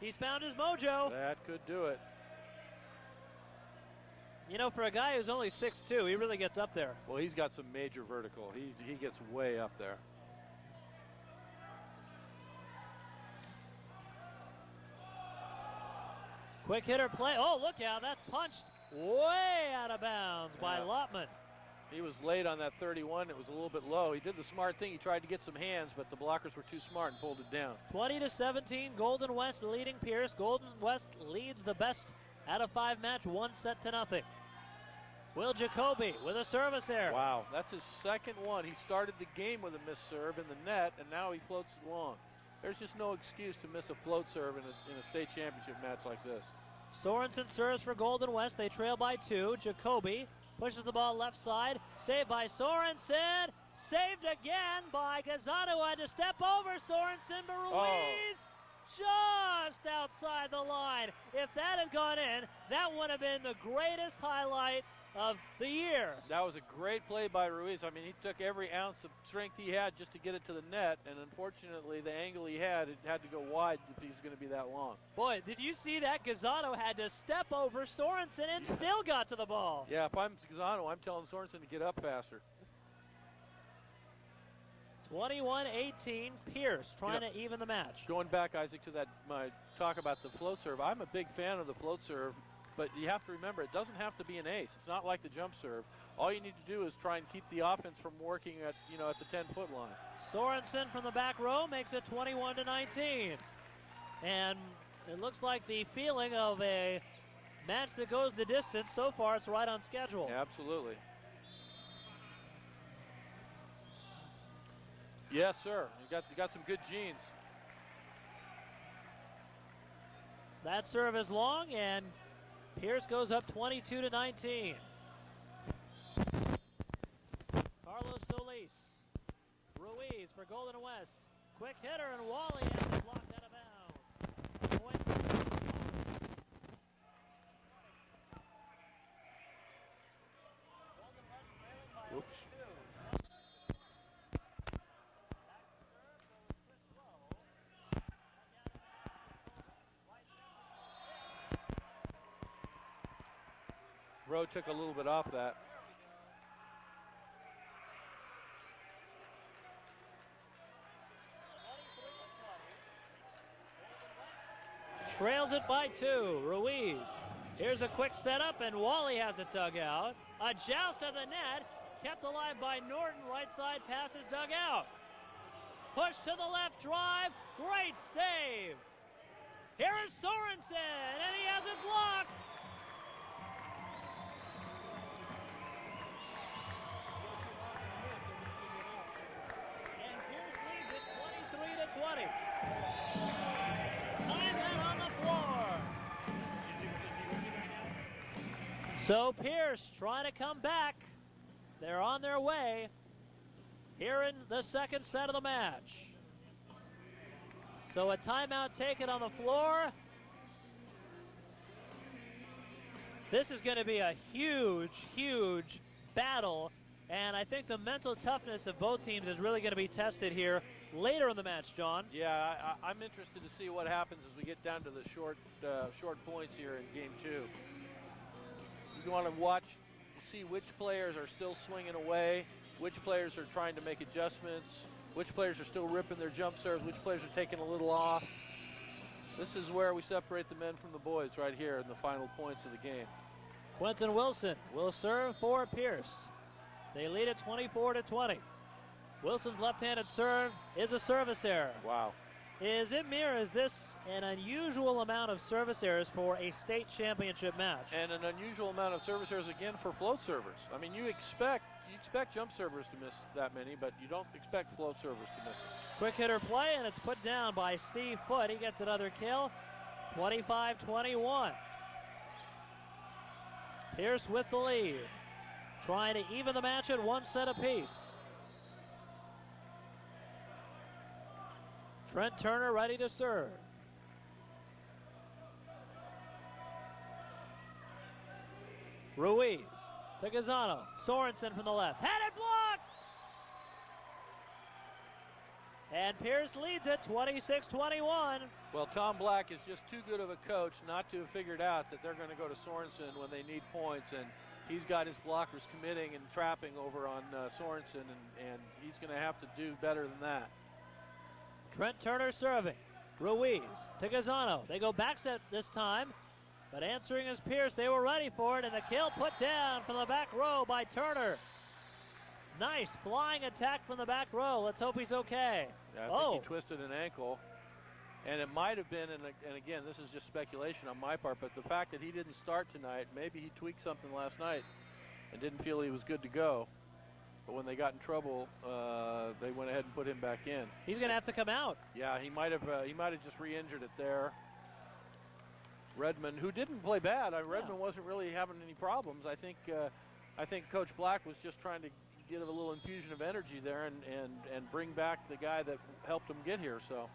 He's found his mojo. That could do it. You know, for a guy who's only 6'2", he really gets up there. Well, he's got some major vertical. He gets way up there. Quick hitter play. Oh, look out. That's punched way out of bounds by Lotman. He was late on that 31. It was a little bit low. He did the smart thing. He tried to get some hands, but the blockers were too smart and pulled it down. 20-17, Golden West leading Pierce. Golden West leads the best out of 5 match, 1-0. Will Jacoby with a service error. Wow, that's his second one. He started the game with a missed serve in the net, and now he floats it long. There's just no excuse to miss a float serve in a state championship match like this. Sorensen serves for Golden West. They trail by 2. Jacoby pushes the ball left side. Saved by Sorensen. Saved again by Gazzano, who had to step over Sorensen, but Ruiz just outside the line. If that had gone in, that would have been the greatest highlight of the year. That was a great play by Ruiz. I mean, he took every ounce of strength he had just to get it to the net, and unfortunately, the angle he had, it had to go wide if he's going to be that long. Boy, did you see that? Gazzano had to step over Sorensen and still got to the ball. Yeah, if I'm Gazzano, I'm telling Sorensen to get up faster. 21-18, Pierce trying to even the match. Going back, Isaac, to that my talk about the float serve, I'm a big fan of the float serve, but you have to remember it doesn't have to be an ace. It's not like the jump serve. All you need to do is try and keep the offense from working at the 10-foot line. Sorensen from the back row makes it 21-19. And it looks like the feeling of a match that goes the distance. So far, it's right on schedule. Yeah, absolutely. Yes, sir. You got some good genes. That serve is long, and Pierce goes up 22-19. Carlos Solis. Ruiz for Golden West. Quick hitter, and Wally has it blocked out of bounds. Point. Oops. Rowe took a little bit off that. Trails it by 2. Ruiz. Here's a quick setup, and Wally has it dug out. A joust of the net, kept alive by Norton. Right side passes dug out. Push to the left, drive. Great save. Here is Sorensen, and he has it blocked. And Pierce leads it 23-20. Timeout on the floor. So Pierce trying to come back. They're on their way here in the second set of the match. So a timeout taken on the floor. This is going to be a huge, huge battle. And I think the mental toughness of both teams is really going to be tested here later in the match, John. Yeah, I'm interested to see what happens as we get down to the short points here in game 2. You want to watch, see which players are still swinging away, which players are trying to make adjustments, which players are still ripping their jump serves, which players are taking a little off. This is where we separate the men from the boys right here in the final points of the game. Quentin Wilson will serve for Pierce. They lead it 24-20. Wilson's left-handed serve is a service error. Wow. Is this an unusual amount of service errors for a state championship match? And an unusual amount of service errors again for float servers. I mean, you expect jump servers to miss that many, but you don't expect float servers to miss it. Quick hitter play, and it's put down by Steve Foote. He gets another kill, 25-21. Pierce with the lead. Trying to even the match at 1 set apiece. Trent Turner ready to serve. Ruiz to Gazzano. Sorensen from the left. Had it blocked! And Pierce leads it 26-21. Well, Tom Black is just too good of a coach not to have figured out that they're going to go to Sorensen when they need points, and he's got his blockers committing and trapping over on Sorensen, and he's going to have to do better than that. Trent Turner serving. Ruiz to Gazzano. They go back set this time, but answering is Pierce. They were ready for it, and the kill put down from the back row by Turner. Nice flying attack from the back row. Let's hope he's okay. Yeah, I think he twisted an ankle, and it might have been, and again, this is just speculation on my part, but the fact that he didn't start tonight, maybe he tweaked something last night and didn't feel he was good to go. But when they got in trouble, they went ahead and put him back in. He's going to have to come out. Yeah, he might have just re-injured it there. Redmond, who didn't play bad, Redmond wasn't really having any problems. I think Coach Black was just trying to get a little infusion of energy there and bring back the guy that helped him get here. So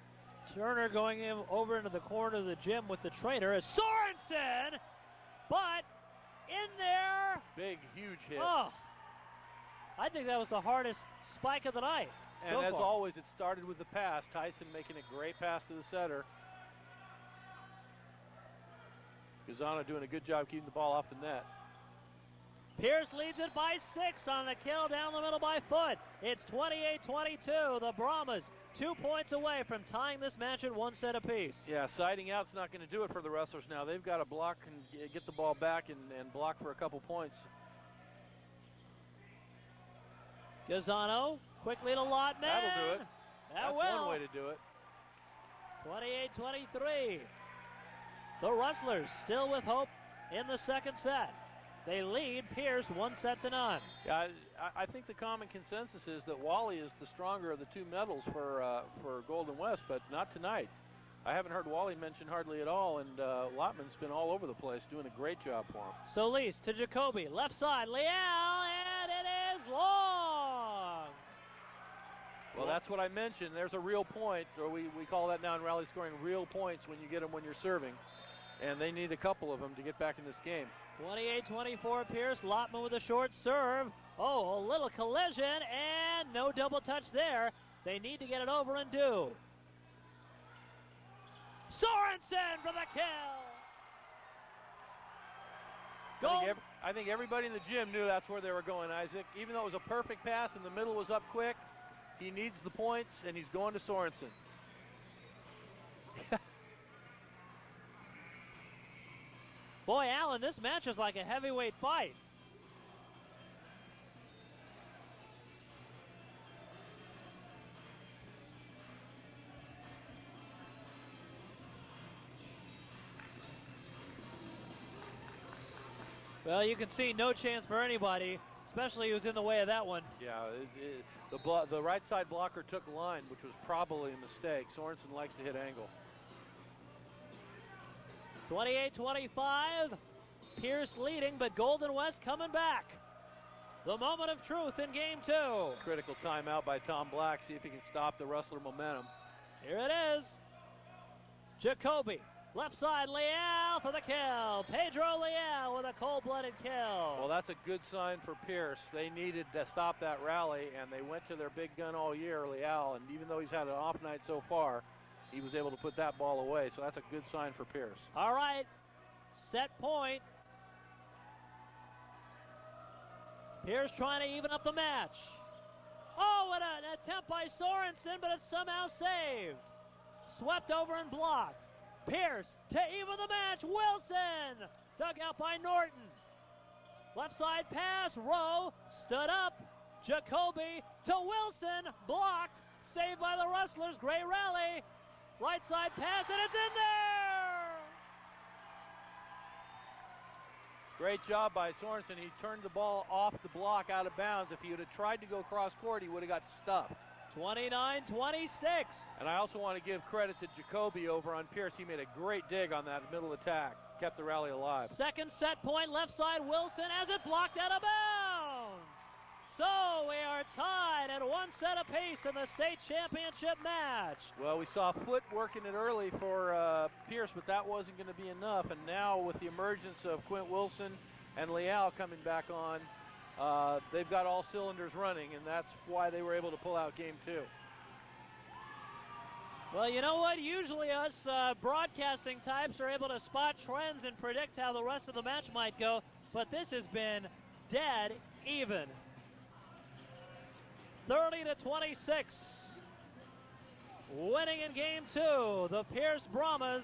Turner going over into the corner of the gym with the trainer is Sorensen, but in there. Big, huge hit. Oh, I think that was the hardest spike of the night. And as always, it started with the pass. Tyson making a great pass to the setter. Gazzano doing a good job keeping the ball off the net. Pierce leads it by 6 on the kill down the middle by Foot. It's 28-22. The Brahmas 2 points away from tying this match at 1 set apiece. Yeah, siding out's not going to do it for the wrestlers now. They've got to block and get the ball back and block for a couple points. Gazzano quickly to Lotman. That'll do it. That's one way to do it. 28-23. The Rustlers still with hope in the second set. They lead Pierce 1-0. Yeah, I think the common consensus is that Wally is the stronger of the two medals for Golden West, but not tonight. I haven't heard Wally mentioned hardly at all, and Lotman's been all over the place, doing a great job for him. Solis to Jacoby, left side, Leal, and it is long. Well, that's what I mentioned. There's a real point, or we call that now in rally scoring real points when you get them when you're serving, and they need a couple of them to get back in this game. 28-24 Pierce. Lotman with a short serve. Oh, a little collision and no double touch there. They need to get it over and do. Sorensen for the kill. I think everybody in the gym knew that's where they were going, Isaac. Even though it was a perfect pass and the middle was up quick, he needs the points and he's going to Sorensen. Boy, Allen, this match is like a heavyweight fight. Well, you can see no chance for anybody, especially who's in the way of that one. Yeah, the right side blocker took line, which was probably a mistake. Sorensen likes to hit angle. 28-25, Pierce leading, but Golden West coming back. The moment of truth in game 2. Critical timeout by Tom Black, see if he can stop the Rustler momentum. Here it is. Jacoby, left side, Leal for the kill. Pedro Leal with a cold-blooded kill. Well, that's a good sign for Pierce. They needed to stop that rally, and they went to their big gun all year, Leal, and even though he's had an off night so far, he was able to put that ball away, so that's a good sign for Pierce. All right, set point. Pierce trying to even up the match. Oh, what an attempt by Sorensen, but it's somehow saved. Swept over and blocked. Pierce to even the match. Wilson, dug out by Norton. Left side pass, Rowe, stood up. Jacoby to Wilson, blocked. Saved by the Rustlers, great rally. Right side pass, and it's in there! Great job by Sorensen. He turned the ball off the block out of bounds. If he would have tried to go cross court, he would have got stuffed. 29-26. And I also want to give credit to Jacoby over on Pierce. He made a great dig on that middle attack. kept the rally alive. Second set point, left side, Wilson has it blocked out of bounds. So we are tied at 1 set apiece in the state championship match. Well, we saw Foot working it early for Pierce, but that wasn't going to be enough. And now with the emergence of Quint Wilson and Leal coming back on, they've got all cylinders running, and that's why they were able to pull out game 2. Well, you know what? Usually us broadcasting types are able to spot trends and predict how the rest of the match might go, but this has been dead even. 30-26. Winning in game 2, the Pierce Brahmas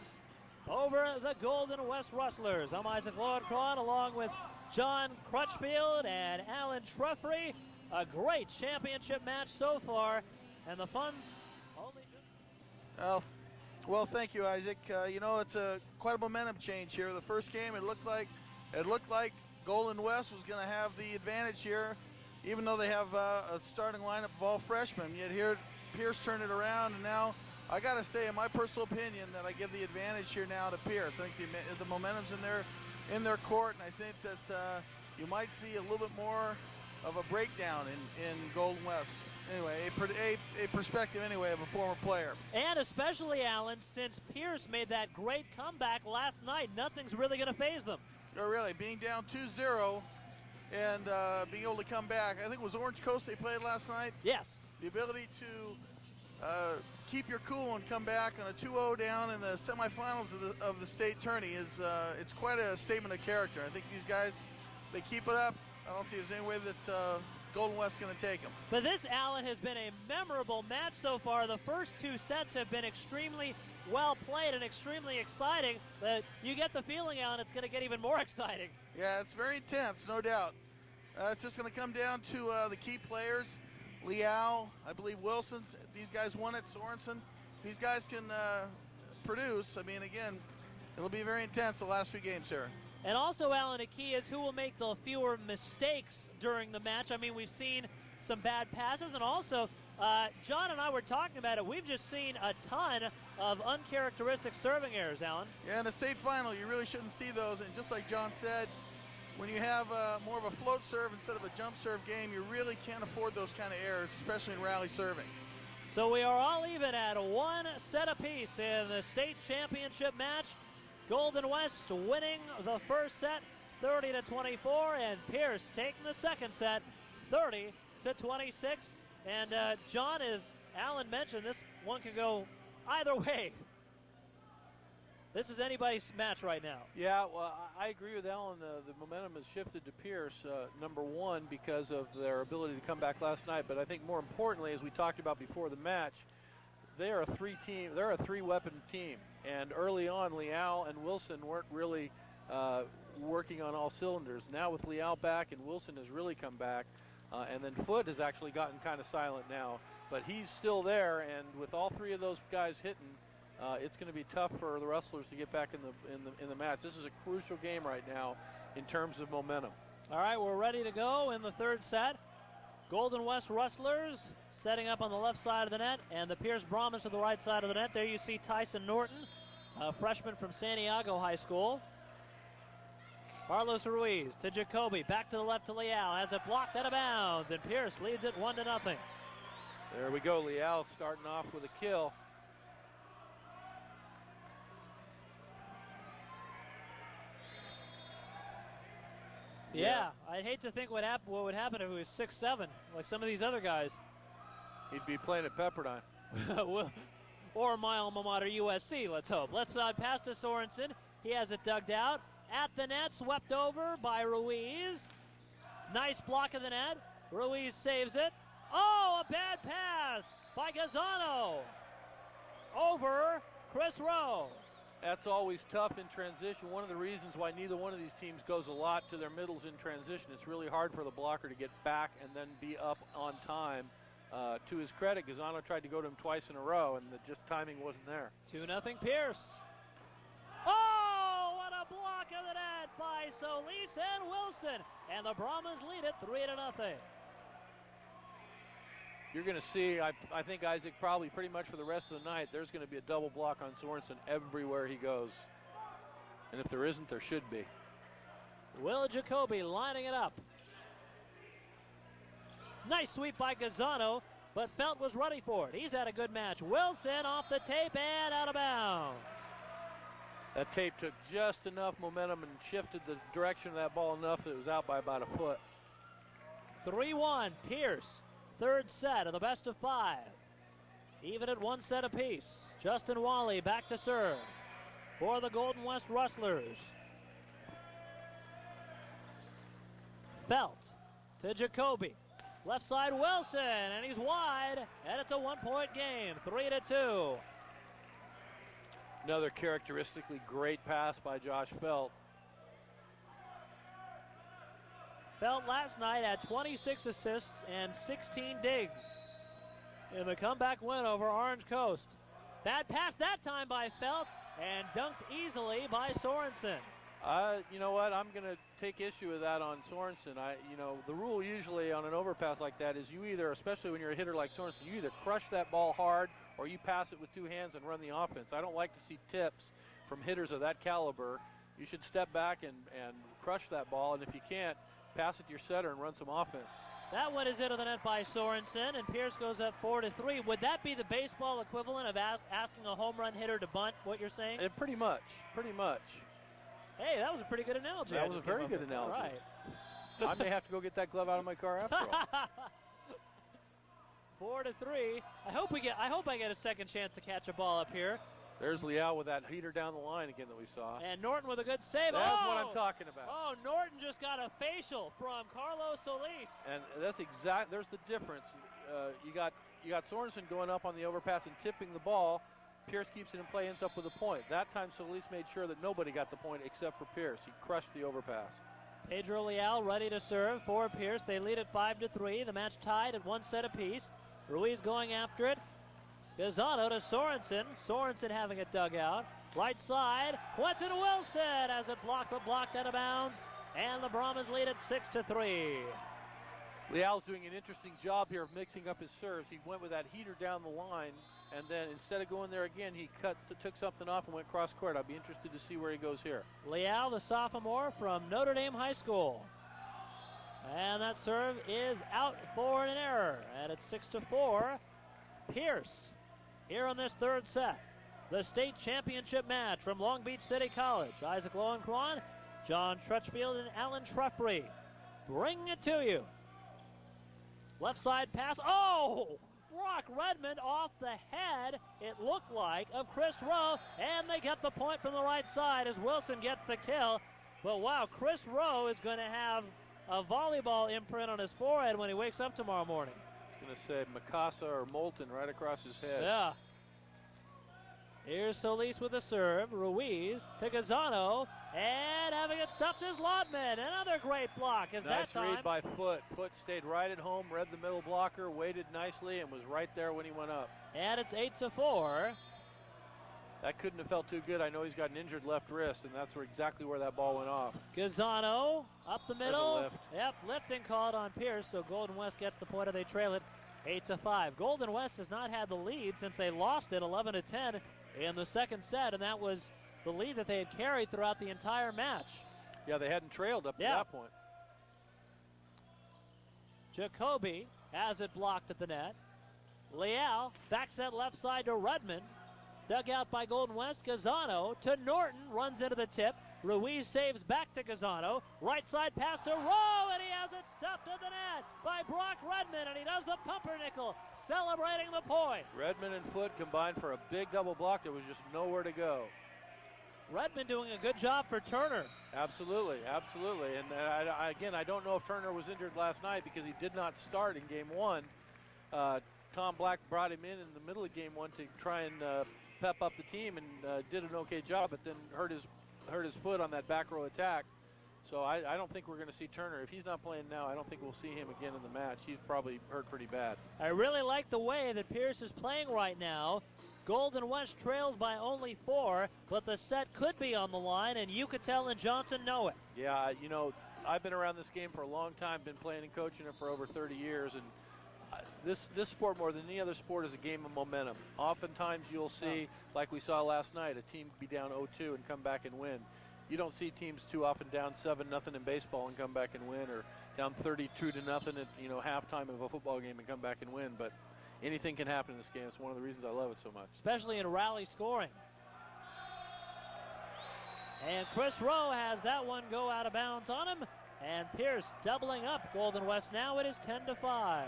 over the Golden West Rustlers. I'm Isaac Lowenkron along with John Crutchfield and Alan Treffry. A great championship match so far, and the fun's only just... Well, thank you, Isaac. You know, it's quite a momentum change here. The first game, it looked like Golden West was going to have the advantage here, even though they have a starting lineup of all freshmen. Yet here, Pierce turned it around, and now I got to say, in my personal opinion, that I give the advantage here now to Pierce. I think the momentum's in their court, and I think that you might see a little bit more of a breakdown in Golden West. Anyway, a perspective anyway of a former player. And especially, Alan, since Pierce made that great comeback last night, nothing's really going to faze them. Oh, really? Being down 2-0 and being able to come back. I think it was Orange Coast they played last night. Yes. The ability to keep your cool and come back on a 2-0 down in the semifinals of the state tourney is it's quite a statement of character. I think these guys, they keep it up. I don't see there's any way that Golden West's going to take them. But this, Alan, has been a memorable match so far. The first 2 sets have been extremely well played and extremely exciting. But you get the feeling, Alan, it's going to get even more exciting. Yeah, it's very intense, no doubt. It's just going to come down to the key players. Leal, I believe Wilson, these guys won it, Sorensen. These guys can produce. I mean, again, it'll be very intense the last few games here. And also, Alan, a key is who will make the fewer mistakes during the match. I mean, we've seen some bad passes, and also, John and I were talking about it. We've just seen a ton of uncharacteristic serving errors, Alan. Yeah, in a state final, you really shouldn't see those. And just like John said, when you have more of a float serve instead of a jump serve game, you really can't afford those kind of errors, especially in rally serving. So we are all even at 1 set apiece in the state championship match. Golden West winning the first set 30-24, and Pierce taking the second set 30-26. And John, as Alan mentioned, this one could go either way. This is anybody's match right now. Yeah, well, I agree with Alan. The momentum has shifted to Pierce, number one, because of their ability to come back last night. But I think more importantly, as we talked about before the match, they're a three-weapon team. And early on, Leal and Wilson weren't really working on all cylinders. Now with Leal back and Wilson has really come back, and then Foot has actually gotten kind of silent now. But he's still there, and with all 3 of those guys hitting, it's going to be tough for the Rustlers to get back in the match. This is a crucial game right now in terms of momentum. All right, we're ready to go in the third set. Golden West Rustlers setting up on the left side of the net, and the Pierce Brahmas to the right side of the net. There you see Tyson Norton, a freshman from Santiago High School. Carlos Ruiz to Jacoby, back to the left to Leal, has it blocked out of bounds, and Pierce leads it 1-0. There we go, Leal starting off with a kill. Yeah, I'd hate to think what would happen if it was 6-7, like some of these other guys. He'd be playing at Pepperdine. Or my alma mater, USC, let's hope. Let's pass to Sorensen. He has it dug out. At the net, swept over by Ruiz. Nice block of the net. Ruiz saves it. Oh, a bad pass by Gazzano. Over Chris Rowe. That's always tough in transition. One of the reasons why neither one of these teams goes a lot to their middles in transition. It's really hard for the blocker to get back and then be up on time. To his credit, Gazzano tried to go to him twice in a row, and the timing wasn't there. 2-0 Pierce. Oh, what a block of the net by Solis and Wilson. And the Brahmas lead it 3-0. You're going to see, I think, Isaac, probably pretty much for the rest of the night, there's going to be a double block on Sorensen everywhere he goes. And if there isn't, there should be. Will Jacoby lining it up. Nice sweep by Gazzano, but Felt was ready for it. He's had a good match. Wilson off the tape and out of bounds. That tape took just enough momentum and shifted the direction of that ball enough that it was out by about a foot. 3-1, Pierce. Third set of the best of 5. Even at 1 set apiece. Justin Wally back to serve for the Golden West Rustlers. Felt to Jacoby. Left side Wilson, and he's wide, and it's a 1-point game, 3-2. Another characteristically great pass by Josh Felt. Felt last night had 26 assists and 16 digs in the comeback win over Orange Coast. Bad pass that time by Felt, and dunked easily by Sorensen. You know what? I'm going to take issue with that on Sorensen. The rule usually on an overpass like that is you either, especially when you're a hitter like Sorensen, you either crush that ball hard or you pass it with 2 hands and run the offense. I don't like to see tips from hitters of that caliber. You should step back and crush that ball, and if you can't, pass it to your setter and run some offense. That one is into the net by Sorensen, and Pierce goes up 4-3. Would that be the baseball equivalent of asking a home run hitter to bunt, what you're saying? Pretty much. Hey, that was a pretty good analogy. That was a very good analogy. All right. I may have to go get that glove out of my car after all. 4-3. I hope I get a second chance to catch a ball up here. There's Leal with that heater down the line again that we saw. And Norton with a good save. That's what I'm talking about. Oh, Norton just got a facial from Carlos Solis. And that's there's the difference. You got Sorensen going up on the overpass and tipping the ball. Pierce keeps it in play, ends up with a point. That time Solis made sure that nobody got the point except for Pierce. He crushed the overpass. Pedro Leal ready to serve for Pierce. They lead at 5-3. The match tied at 1 set apiece. Ruiz going after it. Gazzano to Sorensen. Sorensen having it dug out. Right side, Quentin Wilson has it blocked, but blocked out of bounds. And the Brahmins lead at 6-3. Leal's doing an interesting job here of mixing up his serves. He went with that heater down the line, and then instead of going there again, he took something off and went cross court. I'll be interested to see where he goes here. Leal, the sophomore from Notre Dame High School. And that serve is out for an error. And it's 6-4. Pierce here on this third set. The state championship match from Long Beach City College. Isaac Lowenkron, John Trutchfield, and Alan Truffrey bring it to you. Left side pass. Oh! Brock Redmond off the head, it looked like, of Chris Rowe, and they get the point from the right side as Wilson gets the kill. But wow, Chris Rowe is going to have a volleyball imprint on his forehead when he wakes up tomorrow morning. It's going to say Mikasa or Moulton right across his head. Yeah. Here's Solis with a serve. Ruiz to Gazzano, and having it stuffed is Lodman. Another great block. Nice read by Foote. Foote stayed right at home, read the middle blocker, waited nicely, and was right there when he went up. And it's 8-4. That couldn't have felt too good. I know he's got an injured left wrist, and that's exactly where that ball went off. Gazzano up the middle. Lift. Yep, lifting called on Pierce, so Golden West gets the point, and they trail it 8-5. Golden West has not had the lead since they lost it 11-10 in the second set, and that was the lead that they had carried throughout the entire match. Yeah, they hadn't trailed up to that point. Jacoby has it blocked at the net. Leal backs that left side to Redmond. Dug out by Golden West. Gazzano to Norton, runs into the tip. Ruiz saves back to Gazzano. Right side pass to Rowe, and he has it stuffed at the net by Brock Redmond, and he does the pumpernickel, celebrating the point. Redmond and Foote combined for a big double block. There was just nowhere to go. Redmond doing a good job for Turner. Absolutely. And I don't know if Turner was injured last night because he did not start in game 1. Tom Black brought him in the middle of game 1 to try and pep up the team, and did an okay job, but then hurt his foot on that back row attack. So I don't think we're going to see Turner. If he's not playing now, I don't think we'll see him again in the match. He's probably hurt pretty bad. I really like the way that Pierce is playing right now. Golden West trails by only 4, but the set could be on the line, and Yucatel and Johnson know it. Yeah, I've been around this game for a long time, been playing and coaching it for over 30 years, and this sport, more than any other sport, is a game of momentum. Oftentimes you'll see, like we saw last night, a team be down 0-2 and come back and win. You don't see teams too often down 7-0 in baseball and come back and win, or down 32-0 at halftime of a football game and come back and win. But anything can happen in this game. It's one of the reasons I love it so much. Especially in rally scoring. And Chris Rowe has that one go out of bounds on him. And Pierce doubling up Golden West now. It is 10-5.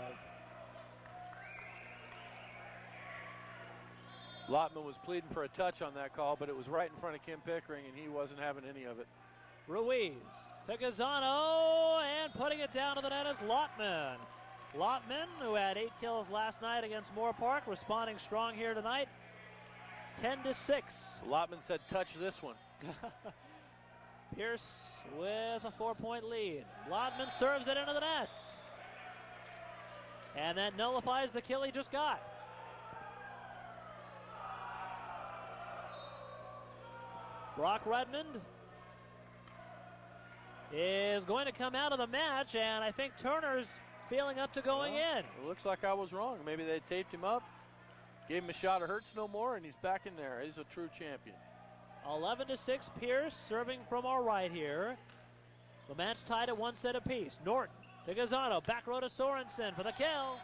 Lottman was pleading for a touch on that call, but it was right in front of Kim Pickering, and he wasn't having any of it. Ruiz to Gazzano, and putting it down to the net is Lottman. Lottman, who had 8 kills last night against Moore Park, responding strong here tonight. 10-6. Lottman said, touch this one. Pierce with a 4-point lead. Lottman serves it into the net. And that nullifies the kill he just got. Brock Redmond is going to come out of the match, and I think Turner's feeling up to going in. It looks like I was wrong. Maybe they taped him up, gave him a shot of hurts no more, and he's back in there. He's a true champion. 11-6, Pierce serving from our right here. The match tied at 1 set apiece. Norton to Gazzano, back row to Sorensen for the kill.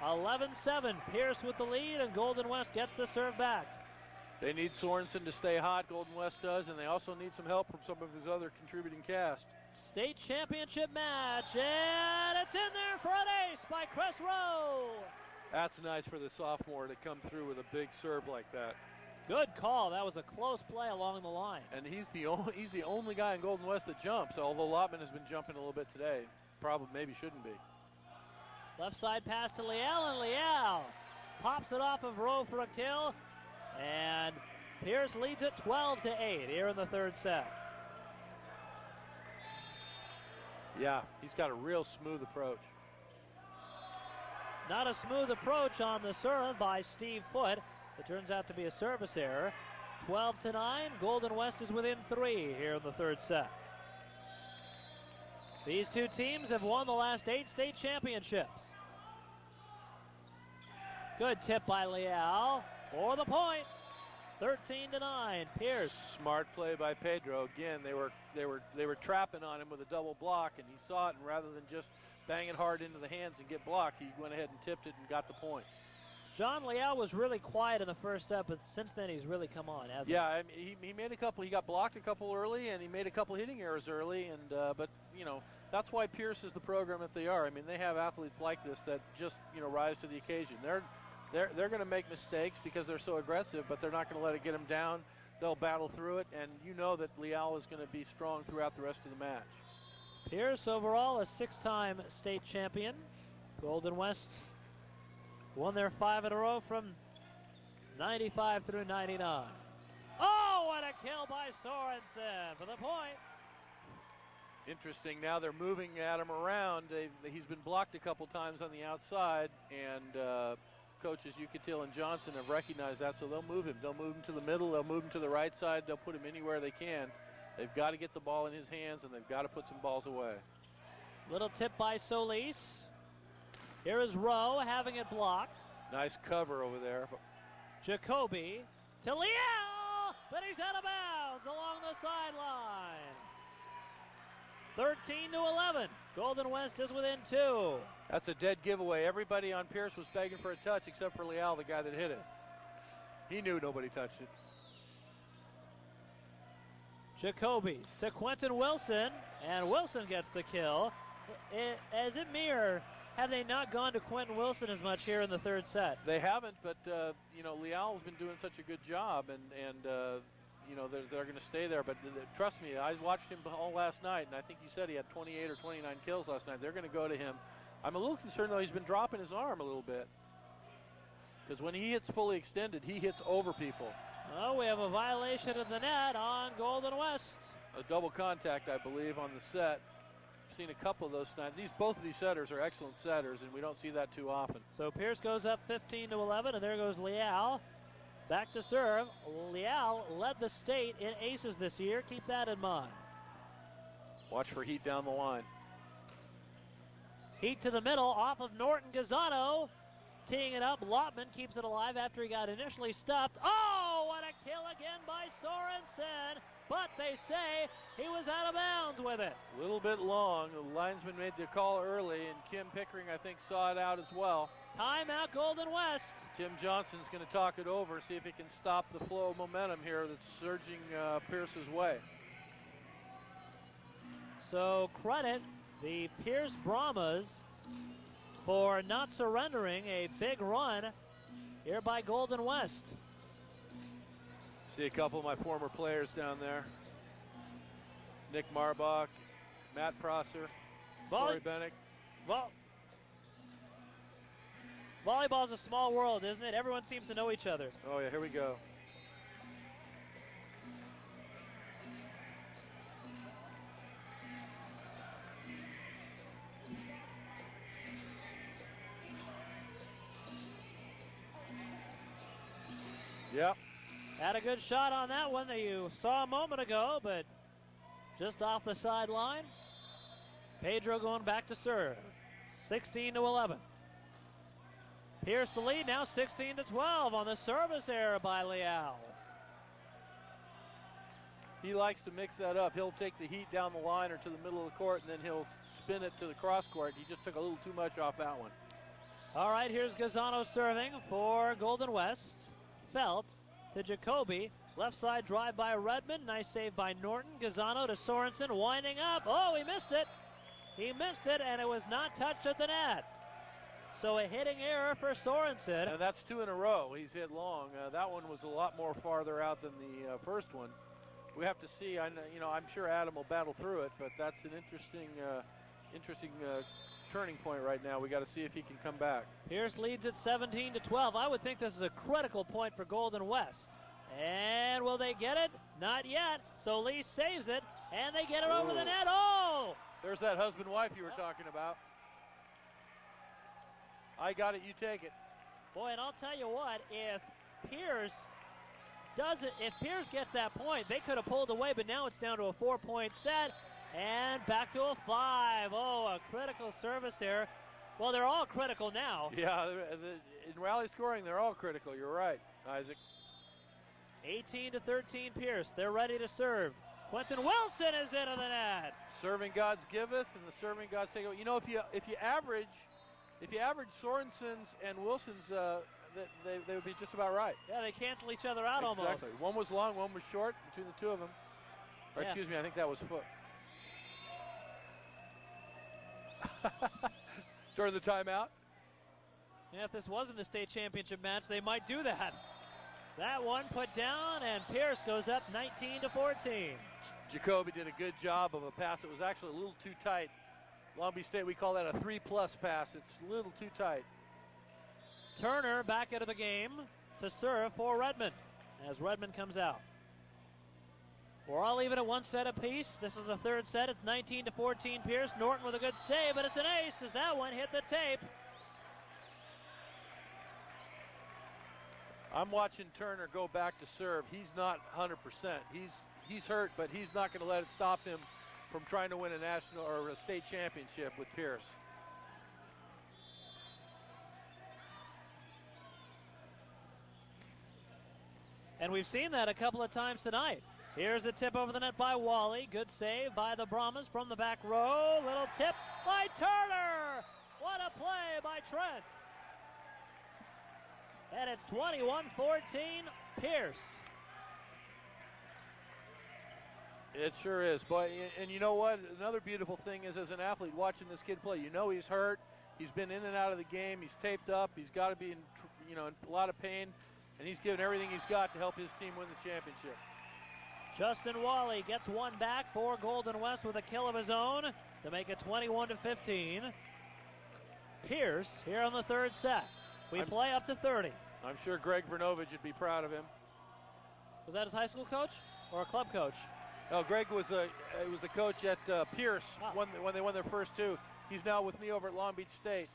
11-7, Pierce with the lead, and Golden West gets the serve back. They need Sorensen to stay hot, Golden West does, and they also need some help from some of his other contributing cast. State championship match, and it's in there for an ace by Chris Rowe. That's nice for the sophomore to come through with a big serve like that. Good call. That was a close play along the line. And he's the only guy in Golden West that jumps, although Lottman has been jumping a little bit today. Probably maybe shouldn't be. Left side pass to Leal, and Leal pops it off of Rowe for a kill. And Pierce leads it 12-8 here in the third set. Yeah, he's got a real smooth approach. Not a smooth approach on the serve by Steve Foote. It turns out to be a service error. 12-9, Golden West is within 3 here in the third set. These two teams have won the last 8 state championships. Good tip by Leal for the point. 13-9, Pierce. Smart play by Pedro. Again, they were trapping on him with a double block, and he saw it, and rather than just bang it hard into the hands and get blocked, he went ahead and tipped it and got the point. John Leal was really quiet in the first set, but since then he's really come on, hasn't he? Yeah, I mean, he made a couple. He got blocked a couple early, and he made a couple hitting errors early. And but that's why Pierce is the program that they are. I mean, they have athletes like this that just rise to the occasion. They're going to make mistakes because they're so aggressive, but they're not going to let it get them down. They'll battle through it, and you know that Leal is going to be strong throughout the rest of the match. Pierce overall a 6-time state champion. Golden West won their 5 in a row from 95 through 99. Oh, what a kill by Sorensen for the point. Interesting, now they're moving Adam around. He's been blocked a couple times on the outside, and coaches Ucatil and Johnson have recognized that, so they'll move him. They'll move him to the middle, they'll move him to the right side, they'll put him anywhere they can. They've got to get the ball in his hands, and they've got to put some balls away. Little tip by Solis. Here is Rowe having it blocked. Nice cover over there. Jacoby to Leal, but he's out of bounds along the sideline. 13-11. Golden West is within 2. That's a dead giveaway. Everybody on Pierce was begging for a touch except for Leal, the guy that hit it. He knew nobody touched it. Jacoby to Quentin Wilson, and Wilson gets the kill. As it me, or have they not gone to Quentin Wilson as much here in the third set? They haven't, but Leal's been doing such a good job, and they're going to stay there. But trust me, I watched him all last night, and I think you said he had 28 or 29 kills last night. They're going to go to him. I'm a little concerned, though, he's been dropping his arm a little bit, because when he hits fully extended, he hits over people. Oh, we have a violation of the net on Golden West. A double contact, I believe, on the set. I've seen a couple of those tonight. Both of these setters are excellent setters, and we don't see that too often. So Pierce goes up 15-11, and there goes Leal. Back to serve. Leal led the state in aces this year. Keep that in mind. Watch for heat down the line. Heat to the middle off of Norton. Gazzano teeing it up. Lottman keeps it alive after he got initially stopped. Oh, what a kill again by Sorensen, but they say he was out of bounds with it. A little bit long. The linesman made the call early, and Kim Pickering, I think, saw it out as well. Timeout, Golden West. Tim Johnson's going to talk it over, see if he can stop the flow of momentum here that's surging Pierce's way. So credit the Pierce Brahmas for not surrendering a big run here by Golden West. See a couple of my former players down there. Nick Marbach, Matt Prosser, Corey Bennick. Volleyball's a small world, isn't it? Everyone seems to know each other. Oh yeah, here we go. Yep. Had a good shot on that one that you saw a moment ago, but just off the sideline. Pedro going back to serve. 16-11. Pierce the lead now, 16-12 on the service error by Leal. He likes to mix that up. He'll take the heat down the line or to the middle of the court, and then he'll spin it to the cross court. He just took a little too much off that one. All right, here's Gazzano serving for Golden West. Felt to Jacoby. Left side drive by Redmond. Nice save by Norton. Gazzano to Sorensen, winding up. Oh, he missed it. He missed it, and it was not touched at the net. So a hitting error for Sorensen. And that's 2 in a row. He's hit long. That one was a lot more farther out than the first one. We have to see. I'm sure Adam will battle through it, but that's an interesting turning point right now. We got to see if he can come back. Pierce leads at 17-12. I would think this is a critical point for Golden West. And will they get it? Not yet. So Lee saves it, and they get it over the net. Oh! There's that husband-wife you were talking about. I got it, you take it. Boy, and I'll tell you what, if Pierce gets that point, they could have pulled away, but now it's down to a 4-point set. And back to a 5. Oh, a critical service here. Well, they're all critical now. Yeah, in rally scoring, they're all critical. You're right, Isaac. 18-13 Pierce. They're ready to serve. Quentin Wilson is into the net. Serving gods giveth, and the serving gods take away. You know, if you average Sorensen's and Wilson's, they would be just about right. Yeah, they cancel each other out almost. Exactly. One was long, one was short between the two of them. Or yeah. Excuse me, I think that was Foot. During the timeout? Yeah, if this wasn't the state championship match, they might do that. That one put down, and Pierce goes up 19-14. Jacoby did a good job of a pass. It was actually a little too tight. Long Beach State, we call that a 3+ pass. It's a little too tight. Turner back into the game to serve for Redmond as Redmond comes out. We're all even at 1 set apiece. This is the third set. It's 19-14 Pierce. Norton with a good save, but it's an ace as that one hit the tape. I'm watching Turner go back to serve. He's not 100%. He's hurt, but he's not going to let it stop him from trying to win a national or a state championship with Pierce. And we've seen that a couple of times tonight. Here's the tip over the net by Wally. Good save by the Brahmas from the back row. Little tip by Turner. What a play by Trent. And it's 21-14 Pierce. It sure is. Boy, and you know what? Another beautiful thing is, as an athlete watching this kid play, you know he's hurt. He's been in and out of the game. He's taped up. He's got to be in a lot of pain. And he's given everything he's got to help his team win the championship. Justin Wally gets one back for Golden West with a kill of his own to make it 21-15. Pierce here on the third set. We play up to 30. I'm sure Greg Vernovich would be proud of him. Was that his high school coach or a club coach? No, Greg was the coach at Pierce when they won their first two. He's now with me over at Long Beach State.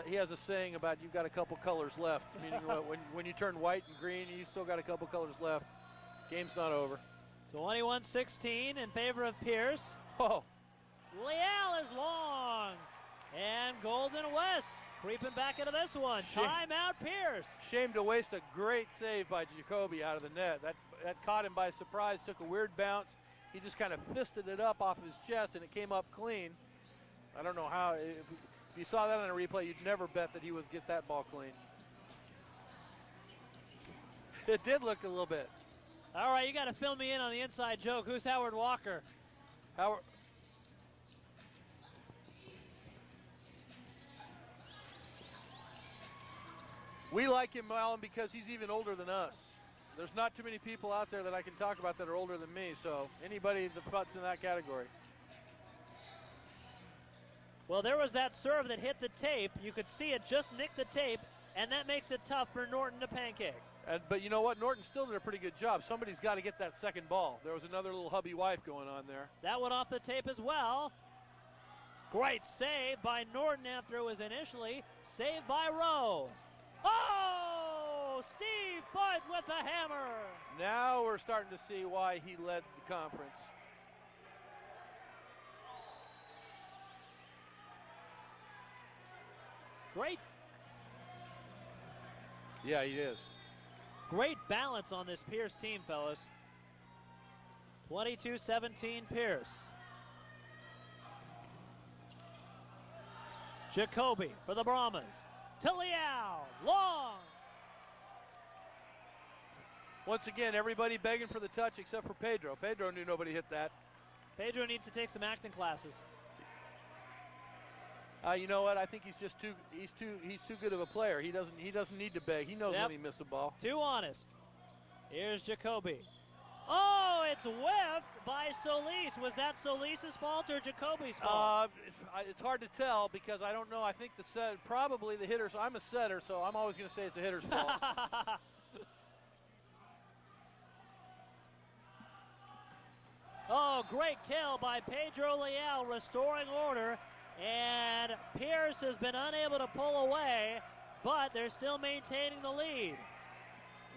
He has a saying about you've got a couple colors left, meaning when you turn white and green, you still got a couple colors left. Game's not over. 21-16 in favor of Pierce. Oh. Leal is long. And Golden West creeping back into this one. Timeout, Pierce. Shame to waste a great save by Jacoby out of the net. That caught him by surprise, took a weird bounce. He just kind of fisted it up off his chest, and it came up clean. I don't know how. If you saw that on a replay, you'd never bet that he would get that ball clean. It did look a little bit. All right, you got to fill me in on the inside joke. Who's Howard Walker? Howard. We like him, Alan, because he's even older than us. There's not too many people out there that I can talk about that are older than me, so anybody that puts in that category. Well, there was that serve that hit the tape. You could see it just nick the tape, and that makes it tough for Norton to pancake. But you know what? Norton still did a pretty good job. Somebody's got to get that second ball. There was another little hubby wife going on there. That one off the tape as well. Great save by Norton after it was initially saved by Rowe. Oh, Steve Foote with the hammer. Now we're starting to see why he led the conference. Great. Yeah, he is. Great balance on this Pierce team, fellas. 22-17 Pierce. Jacoby for the Brahmas. To Liao. Long. Once again, everybody begging for the touch except for Pedro. Pedro knew nobody hit that. Pedro needs to take some acting classes. You know what? I think he's too good of a player. He doesn't need to beg. He knows when he missed the ball. Too honest. Here's Jacoby. Oh, it's whipped by Solis. Was that Solis's fault or Jacoby's fault? It's hard to tell because I don't know. I think probably the hitters. I'm a setter, so I'm always going to say it's the hitter's fault. Oh, great kill by Pedro Leal, restoring order. And Pierce has been unable to pull away, but they're still maintaining the lead.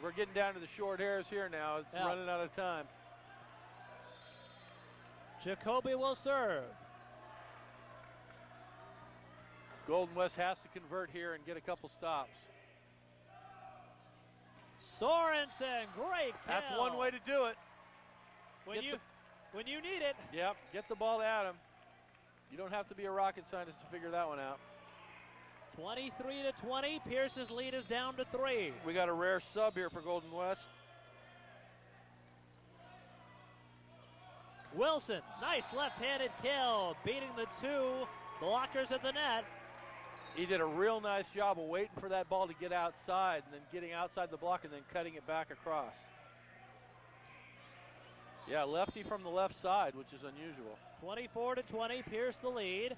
We're getting down to the short hairs here now. It's running out of time. Jacoby will serve. Golden West has to convert here and get a couple stops. Sorensen, great kill. That's one way to do it. When you need it. Yep, get the ball to Adam. You don't have to be a rocket scientist to figure that one out. 23-20, Pierce's lead is down to 3. We got a rare sub here for Golden West. Wilson, nice left-handed kill, beating the two blockers at the net. He did a real nice job of waiting for that ball to get outside and then getting outside the block and then cutting it back across. Yeah, lefty from the left side, which is unusual. 24-20, Pierce the lead.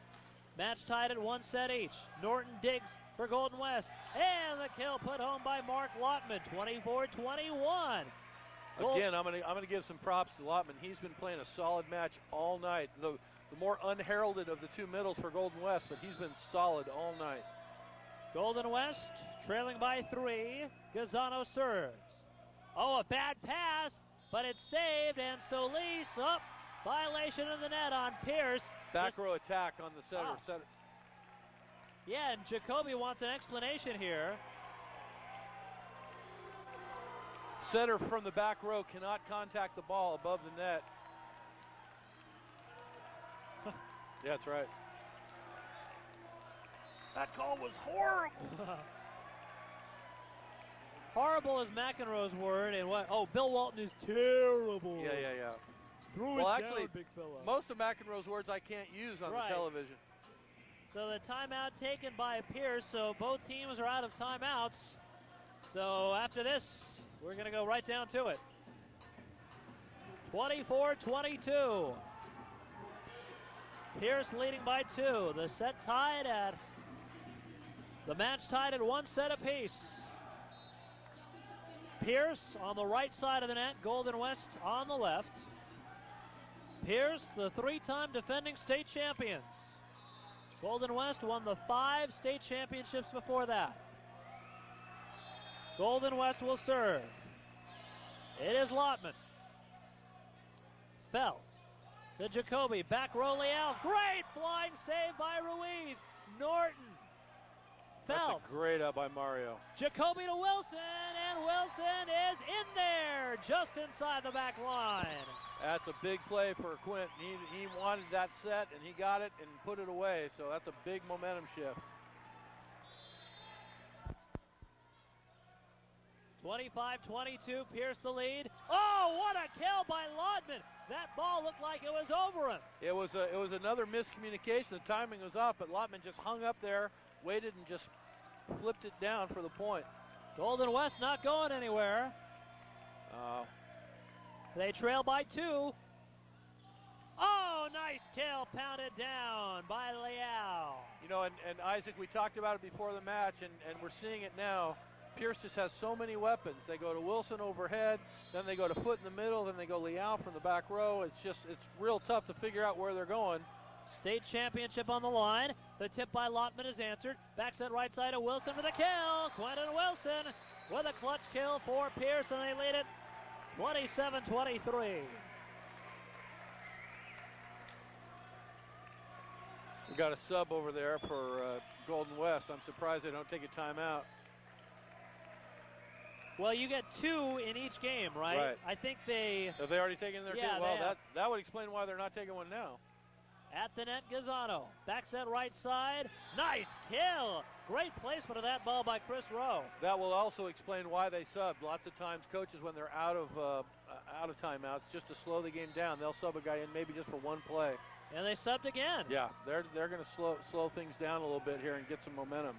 Match tied at 1 set each. Norton digs for Golden West. And the kill put home by Mark Lottman, 24-21. Again, I'm gonna give some props to Lottman. He's been playing a solid match all night. The more unheralded of the two middles for Golden West, but he's been solid all night. Golden West trailing by 3. Gazzano serves. Oh, a bad pass, but it's saved, and Solis up. Violation of the net on Pierce. Back row attack on the setter. Yeah, and Jacoby wants an explanation here. Setter from the back row cannot contact the ball above the net. Yeah, that's right. That call was horrible. Horrible is McEnroe's word, and what? Oh, Bill Walton is terrible. Yeah. Throw it actually, down, big fella. Most of McEnroe's words I can't use on the television. So the timeout taken by Pierce, so both teams are out of timeouts. So after this, we're going to go right down to it. 24-22. Pierce leading by 2. The set tied at, the match tied at 1 set apiece. Pierce on the right side of the net, Golden West on the left. Pierce, the 3-time defending state champions. Golden West won the 5 state championships before that. Golden West will serve. It is Lottman. Felt to Jacoby. Back row Leal. Great flying save by Ruiz. Norton Great up by Mario. Jacoby to Wilson, and Wilson is in there, just inside the back line. That's a big play for Quint. He wanted that set, and he got it and put it away, so that's a big momentum shift. 25-22, Pierce the lead. Oh, what a kill by Lodman. That ball looked like it was over him. It was another miscommunication. The timing was off, but Lotman just hung up there, waited, and just flipped it down for the point. Golden West not going anywhere. They trail by 2. Oh, nice kill, pounded down by Leal. You know, and Isaac, we talked about it before the match, and we're seeing it now. Pierce just has so many weapons. They go to Wilson overhead, then they go to Foot in the middle, then they go Leal from the back row. It's real tough to figure out where they're going. State championship on the line. The tip by Lotman is answered. Backside right side of Wilson for the kill. Quentin Wilson with a clutch kill for Pierce, and they lead it 27-23. We got a sub over there for Golden West. I'm surprised they don't take a timeout. Well, you get 2 in each game, right? Right. I think they... Have they already taken their Yeah, two? Well, that would explain why they're not taking one now. At the net, Gazzano. Backside right side. Nice kill. Great placement of that ball by Chris Rowe. That will also explain why they subbed. Lots of times coaches, when they're out of timeouts, just to slow the game down, they'll sub a guy in maybe just for one play. And they subbed again. Yeah, they're going to slow things down a little bit here and get some momentum.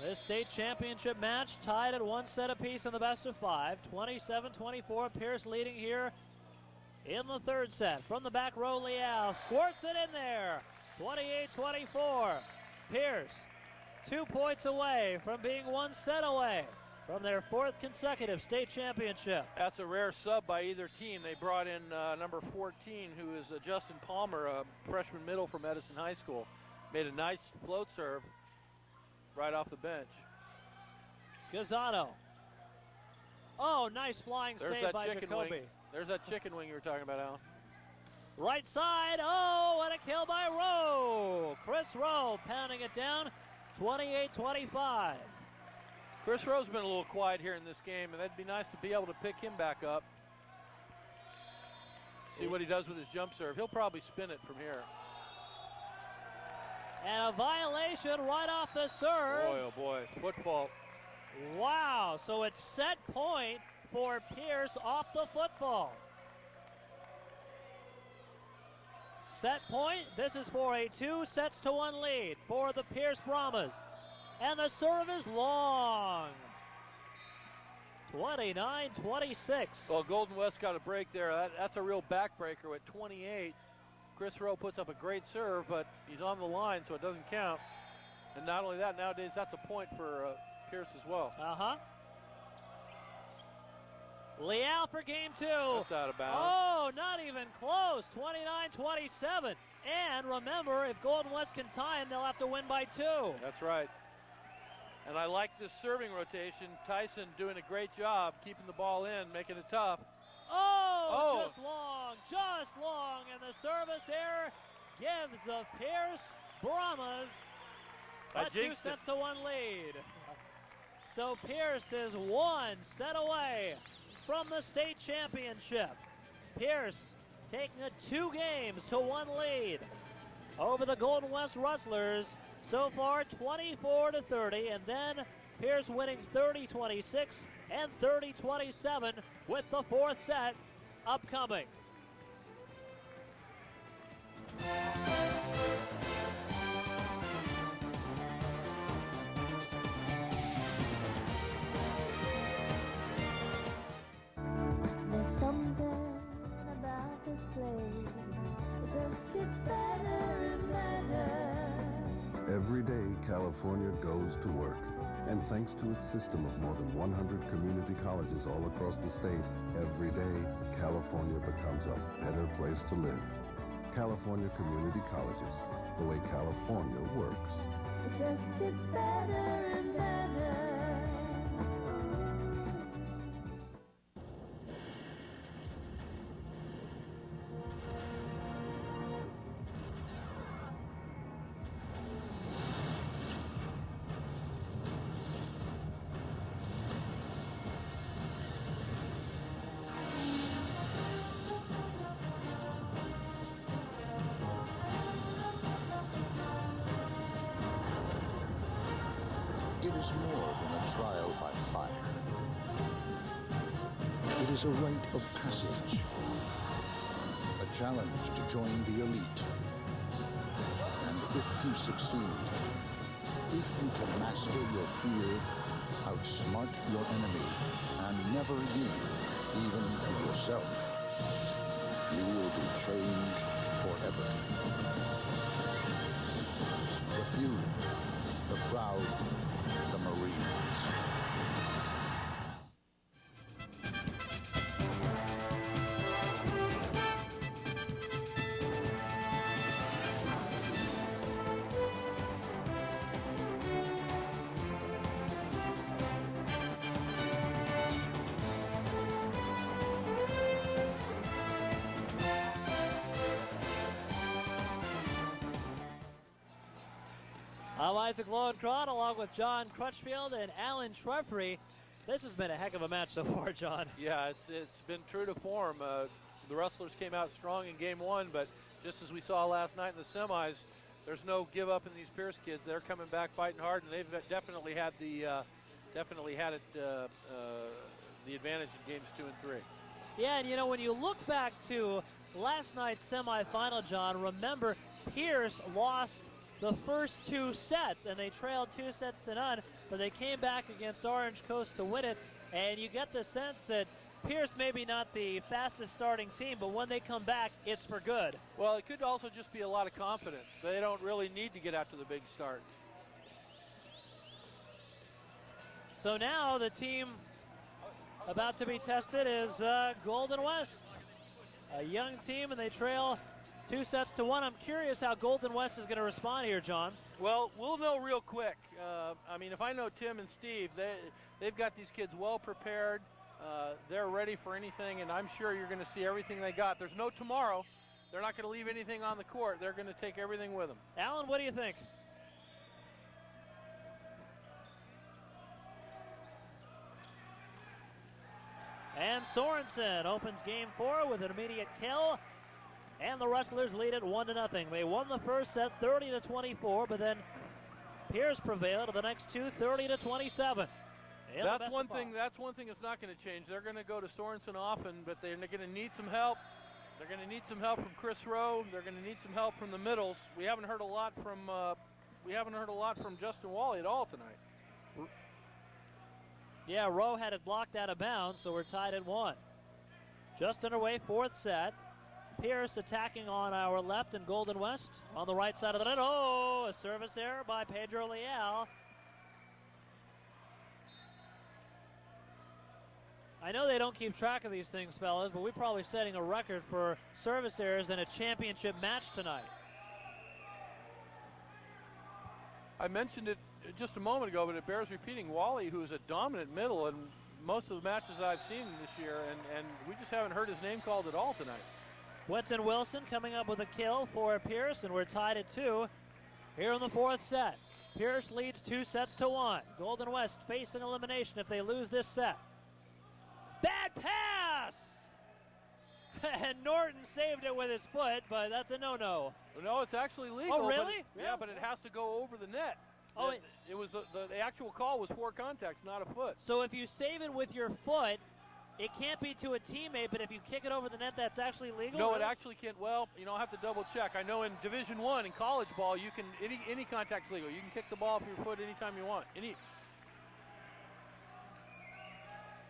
This state championship match tied at 1 set apiece in the best of 5. 27-24, Pierce leading here in the 3rd set. From the back row, Leal squirts it in there. 28-24. Pierce 2 points away from being 1 set away from their 4th consecutive state championship. That's a rare sub by either team. They brought in number 14, who is Justin Palmer, a freshman middle from Edison High School. Made a nice float serve right off the bench. Gazzano. Oh, nice flying save by Jacoby. Wing. There's that chicken wing you were talking about, Al. Right side. Oh, what a kill by Rowe. Chris Rowe pounding it down. 28-25. Chris Rowe's been a little quiet here in this game, and that'd be nice to be able to pick him back up. See what he does with his jump serve. He'll probably spin it from here. And a violation right off the serve. Boy, oh boy, foot fault. Wow, so it's set point for Pierce off the football. Set point, this is for a 2-1 lead for the Pierce Brahmas. And the serve is long. 29-26. Well, Golden West got a break there. That's a real backbreaker at 28. Chris Rowe puts up a great serve, but he's on the line, so it doesn't count. And not only that, nowadays that's a point for Pierce as well. Leal for game 2. That's out of bounds. Oh, not even close. 29-27. And remember, if Golden West can tie him, they'll have to win by 2. That's right. And I like this serving rotation. Tyson doing a great job keeping the ball in, making it tough. Oh, just long, and the service error gives the Pierce Brahmas a 2-1 lead. So Pierce is 1 set away from the state championship. Pierce taking a 2-1 lead over the Golden West Rustlers. So far, 24-30, and then Pierce winning 30-26 and 30-27 with the 4th set upcoming. There's something about this place. It just gets better and better. Every day, California goes to work. And thanks to its system of more than 100 community colleges all across the state, every day, California becomes a better place to live. California Community Colleges, the way California works. It just gets better and better. It is more than a trial by fire. It is a rite of passage, a challenge to join the elite. And if you succeed, if you can master your fear, outsmart your enemy, and never yield, even to yourself, you will be changed forever. The few, the proud, the Marines. I'm Isaac Lowenkron along with John Crutchfield and Alan Treffery. This has been a heck of a match so far, John. Yeah, it's been true to form. The wrestlers came out strong in game one, but just as we saw last night in the semis, there's no give up in these Pierce kids. They're coming back fighting hard, and they've definitely had the advantage in games 2 and 3. Yeah, and you know, when you look back to last night's semifinal, John, remember Pierce lost the first 2 sets, and they trailed 2 sets to none, but they came back against Orange Coast to win it, and you get the sense that Pierce maybe not the fastest starting team, but when they come back, it's for good. Well, it could also just be a lot of confidence. They don't really need to get out to the big start. So now the team about to be tested is Golden West, a young team, and they trail 2 sets to 1. I'm curious how Golden West is going to respond here, John. Well, we'll know real quick. I mean, if I know Tim and Steve, they've got these kids well prepared. They're ready for anything, and I'm sure you're going to see everything they got. There's no tomorrow. They're not going to leave anything on the court. They're going to take everything with them. Alan, what do you think? And Sorensen opens game 4 with an immediate kill. And the Rustlers lead it 1-0. They won the first set 30-24, but then Pierce prevailed to the next 2, 30-27. That's one thing that's not going to change. They're going to go to Sorensen often, but they're going to need some help. They're going to need some help from Chris Rowe. They're going to need some help from the middles. We haven't heard a lot from Justin Wally at all tonight. Yeah, Rowe had it blocked out of bounds, so we're tied at 1. Just underway, 4th set. Pierce attacking on our left and Golden West on the right side of the net. Oh, a service error by Pedro Leal. I know they don't keep track of these things, fellas, but we're probably setting a record for service errors in a championship match tonight. I mentioned it just a moment ago, but it bears repeating. Wally, who is a dominant middle in most of the matches I've seen this year, and we just haven't heard his name called at all tonight. Quentin Wilson coming up with a kill for Pierce, and we're tied at 2 here in the 4th set. Pierce leads 2 sets to 1. Golden West facing elimination if they lose this set. Bad pass! And Norton saved it with his foot, but that's a no-no. No, it's actually legal. Oh, really? Yeah, but it has to go over the net. Oh, it was the actual call was 4 contacts, not a foot. So if you save it with your foot, it can't be to a teammate, but if you kick it over the net, that's actually legal? No, it actually can't. Well, I'll have to double check. I know in Division I, in college ball, you can any contact's legal. You can kick the ball with your foot anytime you want.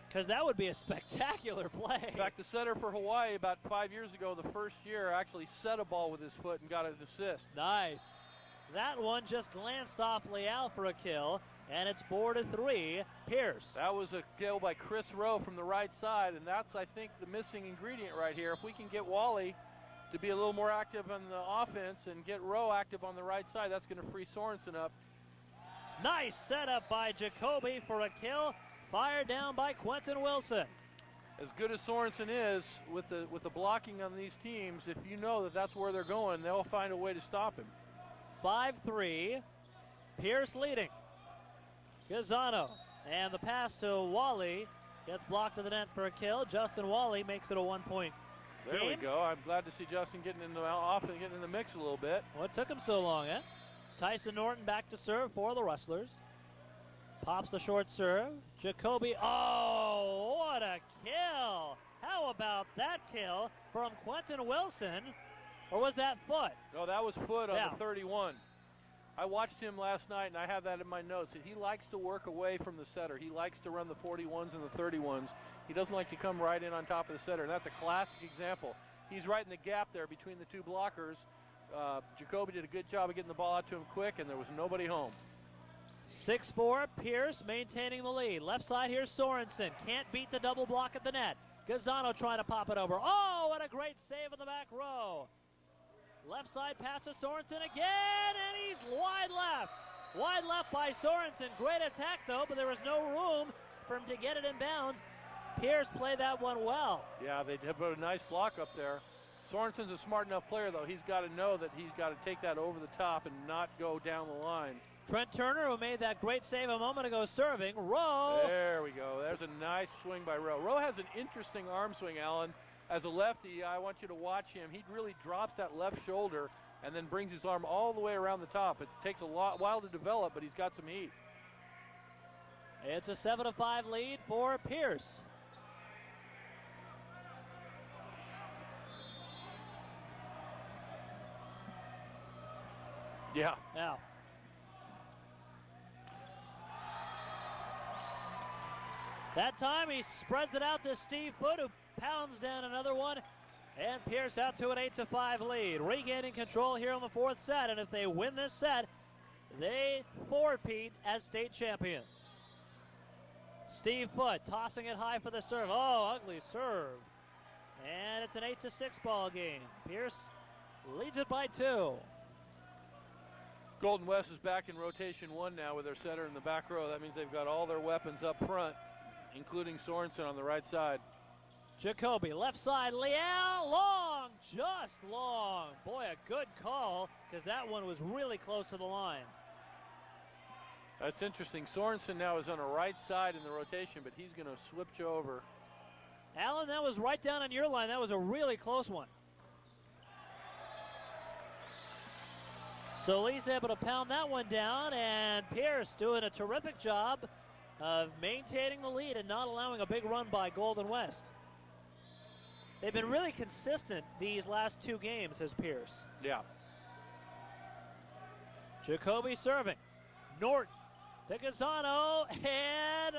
Because that would be a spectacular play. In fact, the setter for Hawaii about 5 years ago, the first year, actually set a ball with his foot and got an assist. Nice. That one just glanced off Leal for a kill, and it's 4-3, Pierce. That was a kill by Chris Rowe from the right side, and that's, I think, the missing ingredient right here. If we can get Wally to be a little more active on the offense and get Rowe active on the right side, that's going to free Sorensen up. Nice setup by Jacoby for a kill, fired down by Quentin Wilson. As good as Sorensen is with the blocking on these teams, if you know that that's where they're going, they'll find a way to stop him. 5-3, Pierce leading. Gazzano, and the pass to Wally gets blocked to the net for a kill. Justin Wally makes it a 1-point There game. we go. I'm glad to see Justin getting in the mix a little bit. What took him so long, eh? Tyson Norton back to serve for the Rustlers. Pops the short serve. Jacoby, oh, what a kill. How about that kill from Quentin Wilson? Or was that Foot? No, that was Foot on Yeah. the 31. I watched him last night, and I have that in my notes. He likes to work away from the setter. He likes to run the 41s and the 31s. He doesn't like to come right in on top of the setter, and that's a classic example. He's right in the gap there between the two blockers. Jacoby did a good job of getting the ball out to him quick, and there was nobody home. 6-4, Pierce maintaining the lead. Left side here, Sorensen. Can't beat the double block at the net. Gazzano trying to pop it over. Oh, what a great save in the back row. Left side pass to Sorensen again, and he's wide left. Wide left by Sorensen. Great attack, though, but there was no room for him to get it in bounds. Pierce played that one well. Yeah, they did put a nice block up there. Sorensen's a smart enough player, though. He's got to know that he's got to take that over the top and not go down the line. Trent Turner, who made that great save a moment ago, serving. Rowe. There we go. There's a nice swing by Rowe. Rowe has an interesting arm swing, Alan. As a lefty, I want you to watch him. He really drops that left shoulder and then brings his arm all the way around the top. It takes a while to develop, but he's got some heat. It's a 7-5 lead for Pierce. Yeah. Now. That time he spreads it out to Steve Foot, who pounds down another one, and Pierce out to an 8-5 lead. Regaining control here in the fourth set, and if they win this set, they four-peat as state champions. Steve Foot tossing it high for the serve. Oh, ugly serve. And it's an 8-6 ball game. Pierce leads it by 2. Golden West is back in rotation 1 now with their setter in the back row. That means they've got all their weapons up front, including Sorensen on the right side. Jacoby, left side, Leal, long, just long. Boy, a good call, because that one was really close to the line. That's interesting. Sorensen now is on the right side in the rotation, but he's going to switch over. Alan, that was right down on your line. That was a really close one. Solis able to pound that one down, and Pierce doing a terrific job of maintaining the lead and not allowing a big run by Golden West. They've been really consistent these last 2 games, says Pierce. Yeah. Jacoby serving. Norton to Gazzano, and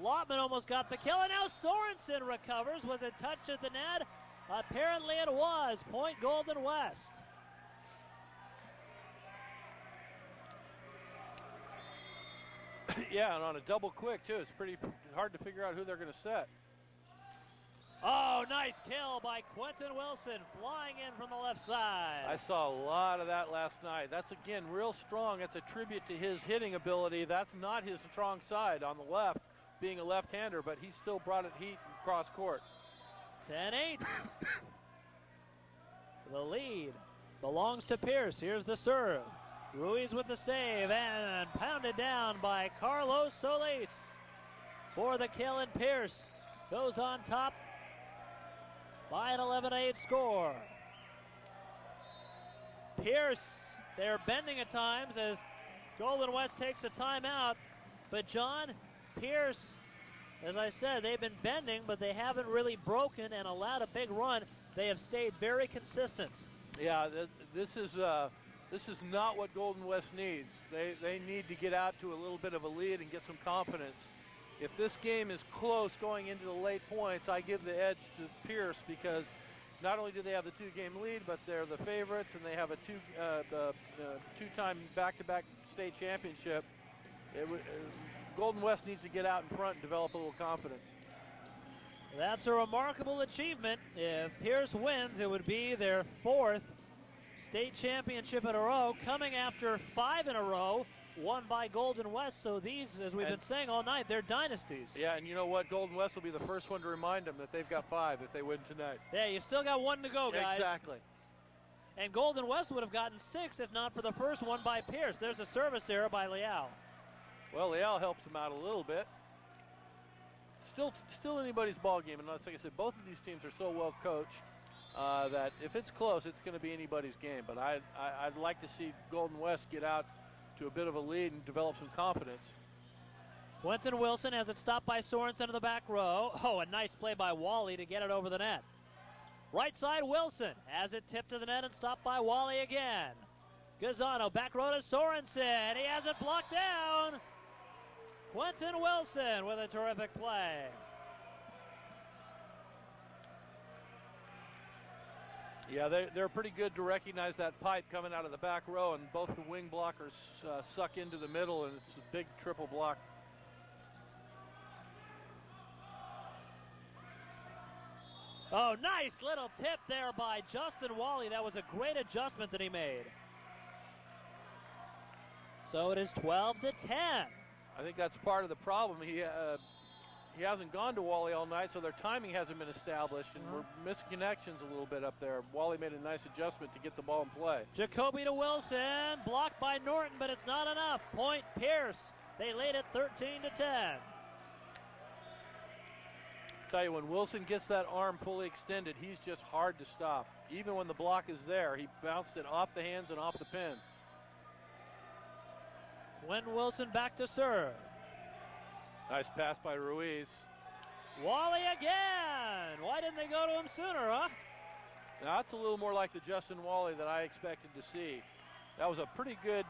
Lotman almost got the kill, and now Sorensen recovers. Was it touched at the net? Apparently it was. Point Golden West. Yeah, and on a double quick, too. It's pretty hard to figure out who they're going to set. Oh, nice kill by Quentin Wilson, flying in from the left side. I saw a lot of that last night. That's, again, real strong. That's a tribute to his hitting ability. That's not his strong side on the left, being a left-hander, but he still brought it heat across court. 10-8. The lead belongs to Pierce. Here's the serve. Ruiz with the save and pounded down by Carlos Solis for the kill, and Pierce goes on top by an 11-8 score. Pierce, they're bending at times as Golden West takes a timeout, but John, Pierce, as I said, they've been bending, but they haven't really broken and allowed a big run. They have stayed very consistent. Yeah, this is not what Golden West needs. They need to get out to a little bit of a lead and get some confidence. If this game is close going into the late points, I give the edge to Pierce, because not only do they have the 2-game lead, but they're the favorites, and they have a two-time back-to-back state championship. Golden West needs to get out in front and develop a little confidence. That's a remarkable achievement. If Pierce wins, it would be their 4th state championship in a row, coming after 5 in a row won by Golden West. So these, as we've been saying all night, they're dynasties. Yeah, and you know what? Golden West will be the first one to remind them that they've got 5 if they win tonight. Yeah, you still got 1 to go, guys. Exactly. And Golden West would have gotten 6 if not for the first one by Pierce. There's a service error by Leal. Well, Leal helps them out a little bit. Still anybody's ball game, and like I said, both of these teams are so well coached that if it's close, it's going to be anybody's game. But I'd like to see Golden West get out to a bit of a lead and develop some confidence. Quentin Wilson has it stopped by Sorensen in the back row. Oh, a nice play by Wally to get it over the net. Right side, Wilson has it tipped to the net and stopped by Wally again. Gazzano, back row to Sorensen. He has it blocked down. Quentin Wilson with a terrific play. Yeah, they're pretty good to recognize that pipe coming out of the back row, and both the wing blockers suck into the middle, and it's a big triple block. Oh, nice little tip there by Justin Wally. That was a great adjustment that he made. So it is 12-10. I think that's part of the problem. He hasn't gone to Wally all night, so their timing hasn't been established, and we're missing connections a little bit up there. Wally made a nice adjustment to get the ball in play. Jacoby to Wilson, blocked by Norton, but it's not enough. Point Pierce. They lead it 13-10. Tell you, when Wilson gets that arm fully extended, he's just hard to stop. Even when the block is there, he bounced it off the hands and off the pin. Quentin Wilson back to serve. Nice pass by Ruiz. Wally again. Why didn't they go to him sooner, huh? Now, that's a little more like the Justin Wally that I expected to see. That was a pretty good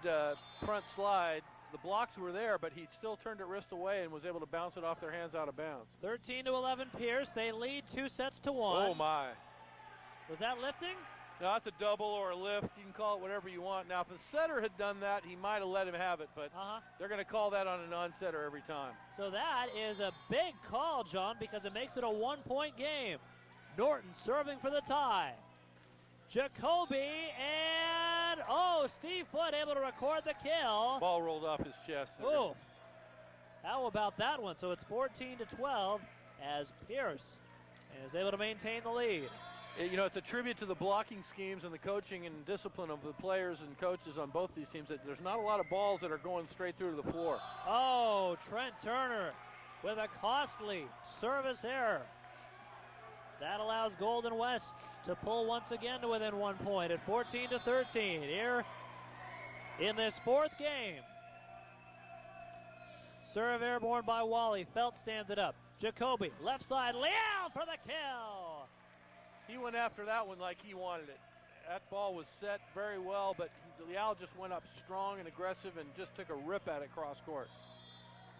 front slide. The blocks were there, but he still turned it wrist away and was able to bounce it off their hands out of bounds. 13-11 Pierce. They lead 2-1. Oh, my. Was that lifting? No, that's a double or a lift. You can call it whatever you want. Now, if the setter had done that, he might have let him have it, but they're going to call that on a non-setter every time. So that is a big call, John, because it makes it a one-point game. Norton serving for the tie. Jacoby and, Steve Foote able to record the kill. Ball rolled off his chest. Oh, how about that one? So it's 14-12 as Pierce is able to maintain the lead. You know, it's a tribute to the blocking schemes and the coaching and discipline of the players and coaches on both these teams that there's not a lot of balls that are going straight through to the floor. Oh, Trent Turner with a costly service error. That allows Golden West to pull once again to within 1 point at 14-13 here in this fourth game. Serve airborne by Wally. Felt stands it up. Jacoby, left side, Leal for the kill. He went after that one like he wanted it. That ball was set very well, but Leal just went up strong and aggressive and just took a rip at it cross court.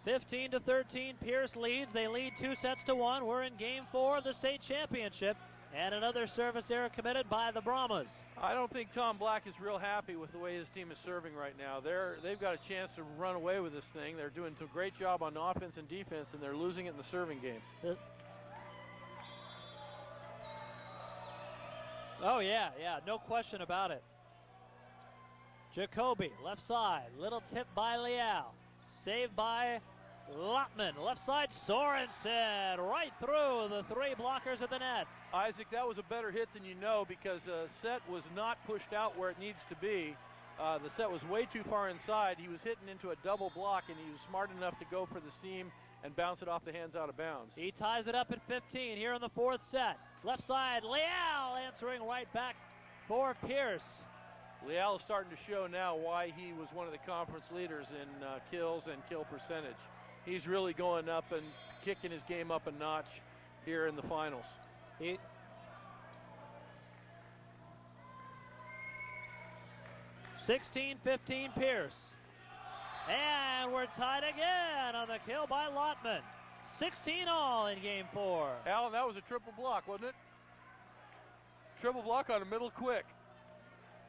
15-13, Pierce leads. They lead 2-1. We're in game 4 of the state championship. And another service error committed by the Brahmas. I don't think Tom Black is real happy with the way his team is serving right now. They've got a chance to run away with this thing. They're doing a great job on offense and defense, and they're losing it in the serving game. Oh, yeah, no question about it. Jacoby, left side, little tip by Leal. Saved by Lotman. Left side, Sorensen, right through the three blockers at the net. Isaac, that was a better hit than you know because the set was not pushed out where it needs to be. The set was way too far inside. He was hitting into a double block, and he was smart enough to go for the seam and bounce it off the hands out of bounds. He ties it up at 15 here in the fourth set. Left side, Leal answering right back for Pierce. Leal is starting to show now why he was one of the conference leaders in kills and kill percentage. He's really going up and kicking his game up a notch here in the finals. 16-15 Pierce. And we're tied again on the kill by Lotman. 16 all in game 4. Alan, that was a triple block, wasn't it? Triple block on a middle quick.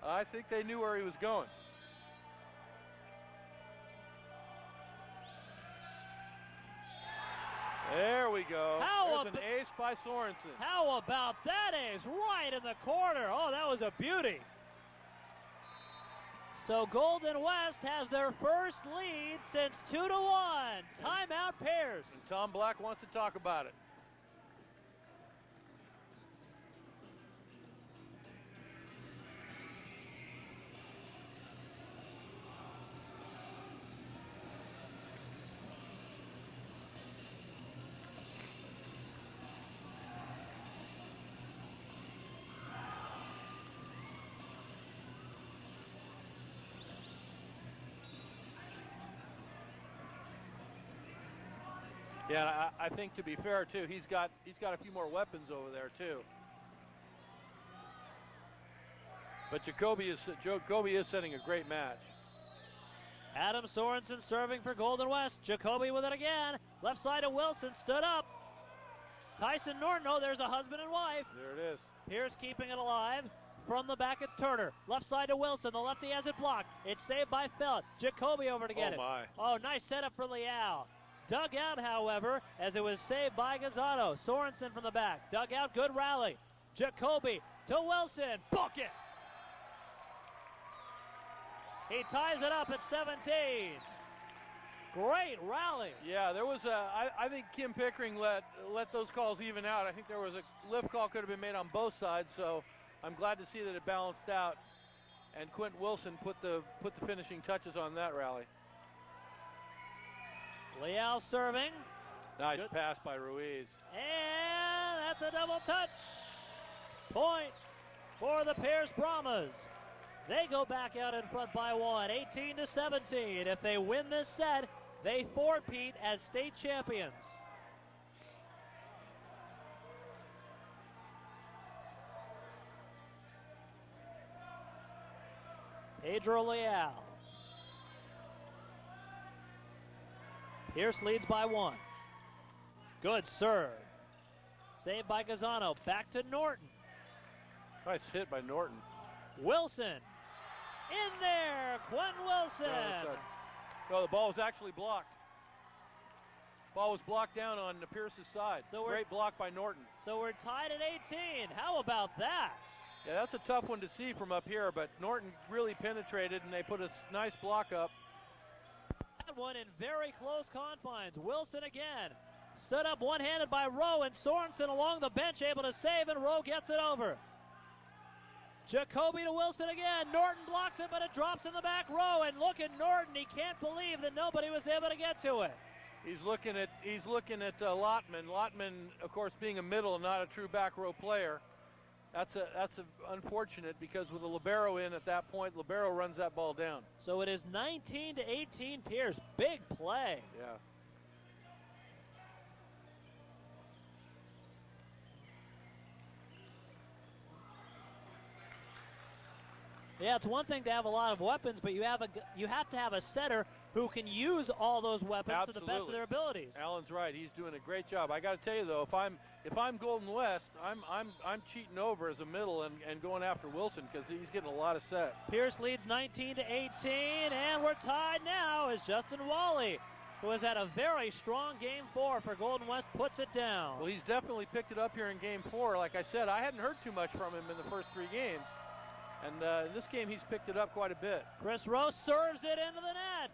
I think they knew where he was going. There we go. There's an ace by Sorensen. How about that ace right in the corner? Oh, that was a beauty. So Golden West has their first lead since 2-1. Timeout Pierce. And Tom Black wants to talk about it. Yeah, I think to be fair too, he's got a few more weapons over there too. But Jacoby is setting a great match. Adam Sorensen serving for Golden West. Jacoby with it again. Left side to Wilson, stood up. Tyson Norton, oh, there's a husband and wife. There it is. Pierce keeping it alive. From the back, it's Turner. Left side to Wilson. The lefty has it blocked. It's saved by Felt. Jacoby over to get it. My. Oh, nice setup for Leal. Dug out, however, as it was saved by Gazzano. Sorensen from the back. Dug out, good rally. Jacoby to Wilson. Book it. He ties it up at 17. Great rally. Yeah, there was I think Kim Pickering let those calls even out. I think there was a lift call could have been made on both sides, so I'm glad to see that it balanced out. And Quint Wilson put the finishing touches on that rally. Leal serving. Nice pass by Ruiz. And that's a double touch. Point for the Pierce Brahmas. They go back out in front by 1, 18-17. If they win this set, they four-peat as state champions. Pedro Leal. Pierce leads by 1. Good serve. Saved by Gazzano. Back to Norton. Nice hit by Norton. Wilson. In there, Quentin Wilson. No, the ball was actually blocked. Ball was blocked down on Pierce's side. So great block by Norton. So we're tied at 18. How about that? Yeah, that's a tough one to see from up here, but Norton really penetrated, and they put a nice block up. That one in very close confines. Wilson again. Stood up one-handed by Rowe, and Sorensen along the bench able to save, and Rowe gets it over. Jacoby to Wilson again. Norton blocks it, but it drops in the back row. And look at Norton. He can't believe that nobody was able to get to it. He's looking at Lottman. Lottman, of course, being a middle, not a true back row player. That's unfortunate because with the libero in at that point, libero runs that ball down. So it is 19-18 Pierce. Big play. Yeah. Yeah, it's one thing to have a lot of weapons, but you have to have a setter who can use all those weapons to the best of their abilities. Alan's right. He's doing a great job. I got to tell you though, if I'm Golden West, I'm cheating over as a middle and going after Wilson because he's getting a lot of sets. Pierce leads 19-18, and we're tied now as Justin Wally, who has had a very strong Game 4 for Golden West, puts it down. Well, he's definitely picked it up here in Game 4. Like I said, I hadn't heard too much from him in the first 3 games. And in this game, he's picked it up quite a bit. Chris Rose serves it into the net.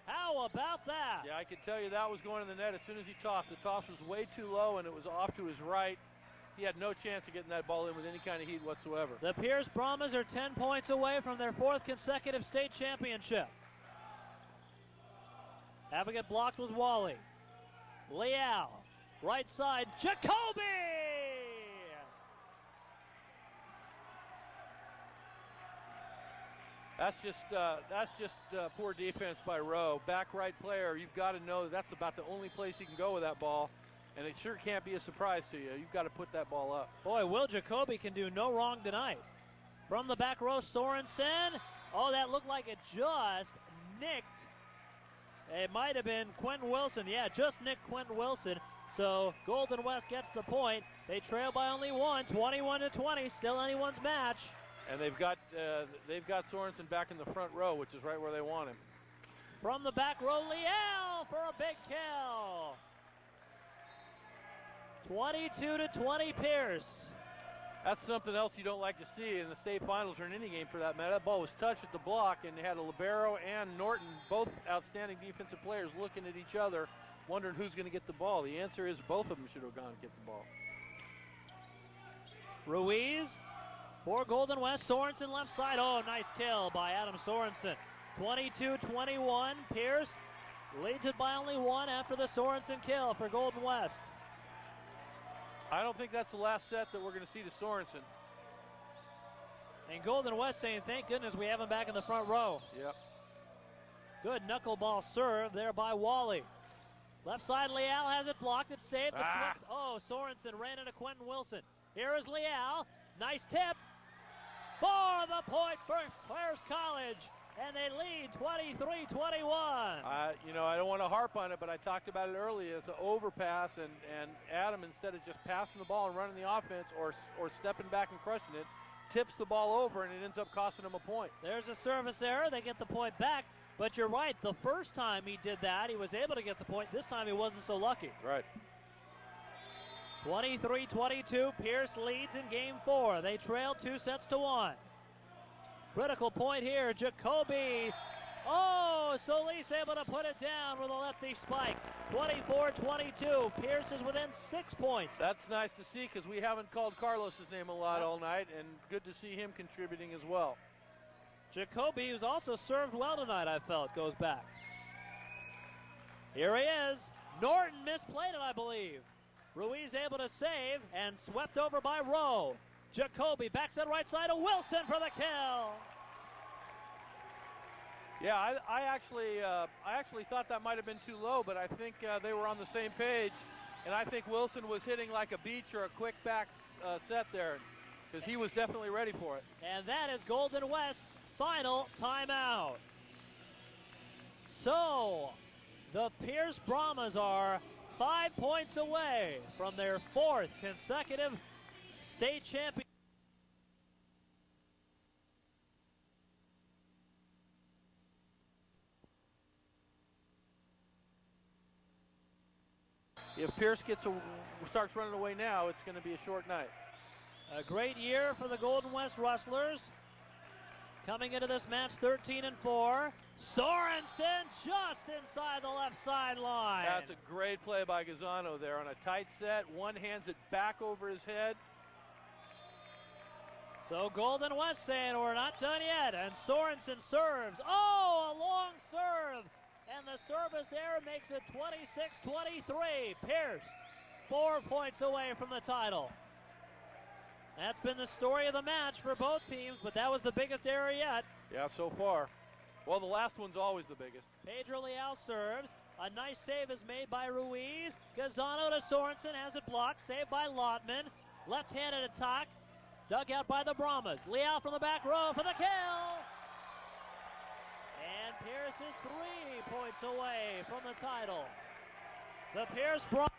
How about that? Yeah, I can tell you that was going in the net as soon as he tossed. The toss was way too low, and it was off to his right. He had no chance of getting that ball in with any kind of heat whatsoever. The Pierce Brahmas are 10 points away from their 4th consecutive state championship. Having it blocked was Wally. Leal, right side, Jacoby! That's just poor defense by Rowe. Back right player, you've got to know that's about the only place you can go with that ball, and it sure can't be a surprise to you. You've got to put that ball up. Boy, Will Jacoby can do no wrong tonight. From the back row, Sorensen. Oh, that looked like it just nicked. It might have been Quentin Wilson. Yeah, just nicked Quentin Wilson. So Golden West gets the point. They trail by only 1, 21-20. Still anyone's match. And they've got Sorensen back in the front row, which is right where they want him. From the back row, Leal for a big kill. 22-20 Pierce. That's something else you don't like to see in the state finals or in any game for that matter. That ball was touched at the block, and they had a libero and Norton, both outstanding defensive players, looking at each other, wondering who's going to get the ball. The answer is both of them should have gone and get the ball. Ruiz for Golden West. Sorensen left side. Oh, nice kill by Adam Sorensen. 22-21. Pierce leads it by only 1 after the Sorensen kill for Golden West. I don't think that's the last set that we're going to see to Sorensen. And Golden West saying, thank goodness we have him back in the front row. Yep. Good knuckleball serve there by Wally. Left side, Leal has it blocked. It's saved. It's slipped. Oh, Sorensen ran into Quentin Wilson. Here is Leal. Nice tip for the point for Pierce College. And they lead 23-21. You know, I don't want to harp on it, but I talked about it earlier. It's an overpass, and Adam, instead of just passing the ball and running the offense or stepping back and crushing it, tips the ball over, and it ends up costing him a point. There's a service error. They get the point back. But you're right. The first time he did that, he was able to get the point. This time he wasn't so lucky. Right. 23-22. Pierce leads in game 4. They trail 2-1. Critical point here, Jacoby. Oh, Solis able to put it down with a lefty spike. 24-22. Pierce is within 6 points. That's nice to see because we haven't called Carlos's name a lot all night, and good to see him contributing as well. Jacoby, who's also served well tonight, I felt, goes back. Here he is. Norton misplayed it, I believe. Ruiz able to save and swept over by Rowe. Jacoby backs it right side to Wilson for the kill. Yeah, I actually thought that might have been too low, but I think they were on the same page, and I think Wilson was hitting like a beach or a quick back set there, because he was definitely ready for it. And that is Golden West's final timeout. So the Pierce Brahmas are 5 points away from their 4th consecutive state champion. If Pierce starts running away now, it's going to be a short night. A great year for the Golden West Rustlers. Coming into this match 13-4. Sorensen just inside the left sideline. That's a great play by Gazzano there on a tight set. One hands it back over his head. So Golden West saying we're not done yet, and Sorensen serves. Oh, a long serve, and the service error makes it 26-23. Pierce, 4 points away from the title. That's been the story of the match for both teams, but that was the biggest error yet. Yeah, so far. Well, the last one's always the biggest. Pedro Leal serves. A nice save is made by Ruiz. Gazzano to Sorensen, has it blocked. Saved by Lottman. Left-handed attack. Dug out by the Brahmas. Leal from the back row for the kill. And Pierce is 3 points away from the title. The Pierce Brahmas,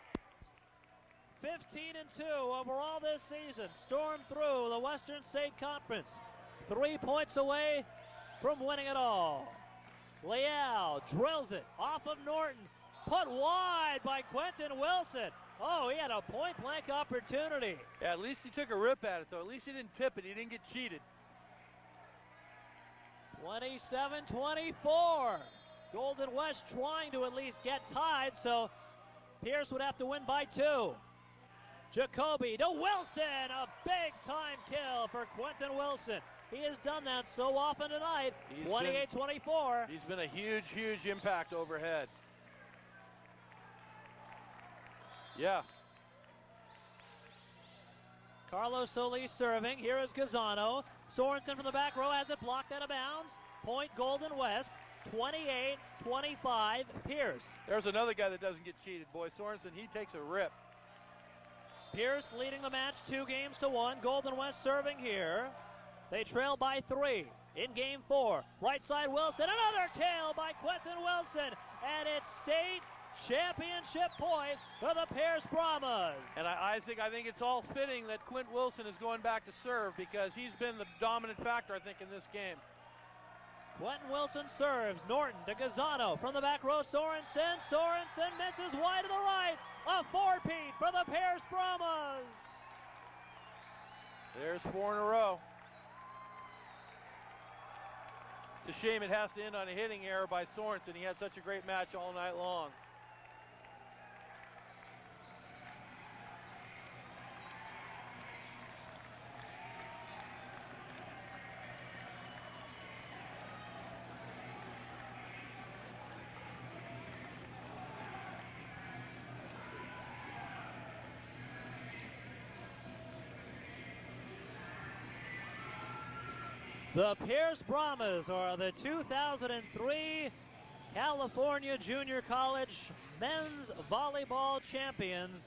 15-2 overall this season, stormed through the Western State Conference. 3 points away from winning it all. Leal drills it off of Norton. Put wide by Quentin Wilson. Oh, he had a point-blank opportunity. Yeah, at least he took a rip at it, though. At least he didn't tip it. He didn't get cheated. 27-24. Golden West trying to at least get tied, so Pierce would have to win by 2. Jacoby to Wilson, a big-time kill for Quentin Wilson. He has done that so often tonight. 28-24. He's been a huge, huge impact overhead. Yeah. Carlos Solis serving. Here is Gazzano. Sorensen from the back row has it blocked out of bounds. Point Golden West, 28-25 Pierce. There's another guy that doesn't get cheated, boy. Sorensen, he takes a rip. Pierce leading the match 2-1. Golden West serving here. They trail by 3 in game 4. Right side Wilson, another kill by Quentin Wilson. And it's state championship point for the Pierce Brahmas. And Isaac, I think it's all fitting that Quint Wilson is going back to serve because he's been the dominant factor, I think, in this game. Quentin Wilson serves. Norton to Gazzano from the back row. Sorensen. Sorensen misses wide to the right. A 4-peat for the Pierce Brahmas. There's 4 in a row. It's a shame it has to end on a hitting error by Sorensen. He had such a great match all night long. The Pierce Brahmas are the 2003 California California Junior College men's volleyball champions,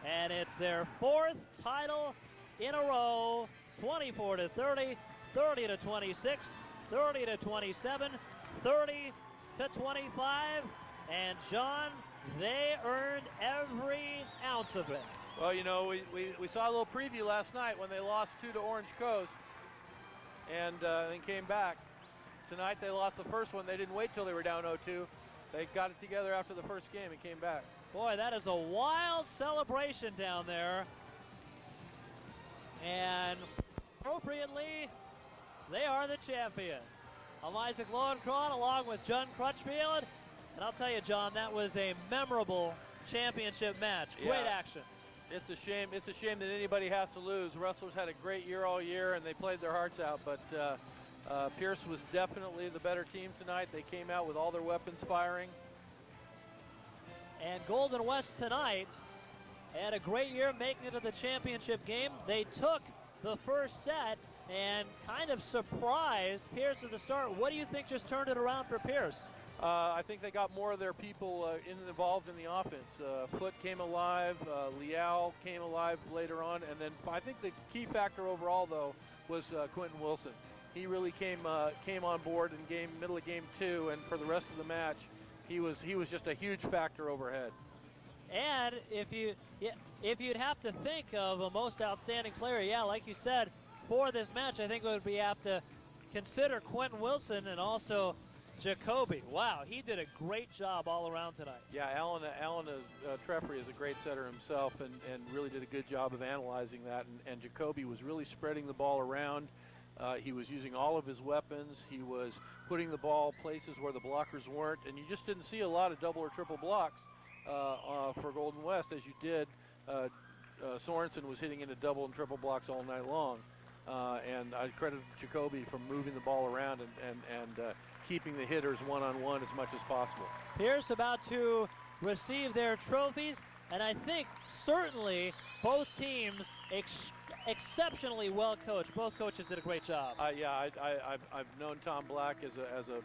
and it's their 4th title in a row. 24-30, 30-26, 30-27, 30-25, and John, they earned every ounce of it. Well, you know, we saw a little preview last night when they lost 2 to Orange Coast and then came back. Tonight they lost the first one. They didn't wait till they were down 0-2. They got it together after the first game and came back. Boy, that is a wild celebration down there. And appropriately, they are the champions. I'm Isaac Lowenkron along with John Crutchfield. And I'll tell you, John, that was a memorable championship match. Great action. It's a shame. It's a shame that anybody has to lose. Wrestlers had a great year all year, and they played their hearts out. But Pierce was definitely the better team tonight. They came out with all their weapons firing. And Golden West tonight had a great year making it to the championship game. They took the first set and kind of surprised Pierce at the start. What do you think just turned it around for Pierce? I think they got more of their people involved in the offense. Foote came alive, Liao came alive later on, and then I think the key factor overall, though, was Quentin Wilson. He really came on board in middle of game 2, and for the rest of the match, he was just a huge factor overhead. And if you'd have to think of a most outstanding player, yeah, like you said, for this match, I think it would be apt to consider Quentin Wilson and also Jacoby. Wow, he did a great job all around tonight. Yeah, Alan Treffery is a great setter himself and really did a good job of analyzing that. And Jacoby was really spreading the ball around. He was using all of his weapons. He was putting the ball places where the blockers weren't. And you just didn't see a lot of double or triple blocks for Golden West as you did. Sorensen was hitting into double and triple blocks all night long. And I credit Jacoby for moving the ball around and keeping the hitters one-on-one as much as possible. Pierce about to receive their trophies, and I think certainly both teams exceptionally well coached. Both coaches did a great job. I've known Tom Black as a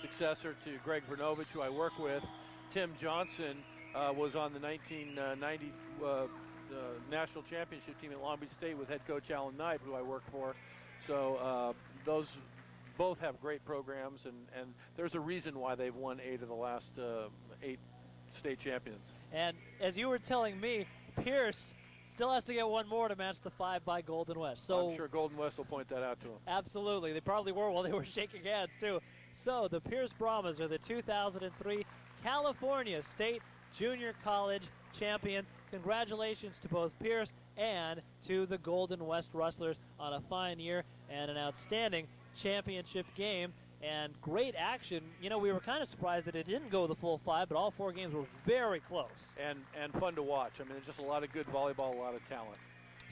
successor to Greg Vernovich, who I work with. Tim Johnson was on the 1990 national championship team at Long Beach State with head coach Alan Knight, who I worked for. So those both have great programs, and there's a reason why they've won 8 of the last 8 state champions. And as you were telling me, Pierce still has to get one more to match the 5 by Golden West. So I'm sure Golden West will point that out to him. Absolutely. They probably were while they were shaking hands, too. So the Pierce Brahmas are the 2003 California State Junior College champions. Congratulations to both Pierce and to the Golden West Rustlers on a fine year and an outstanding championship game. And great action. You know, we were kind of surprised that it didn't go the full 5, but all 4 games were very close. And fun to watch. I mean, there's just a lot of good volleyball, a lot of talent.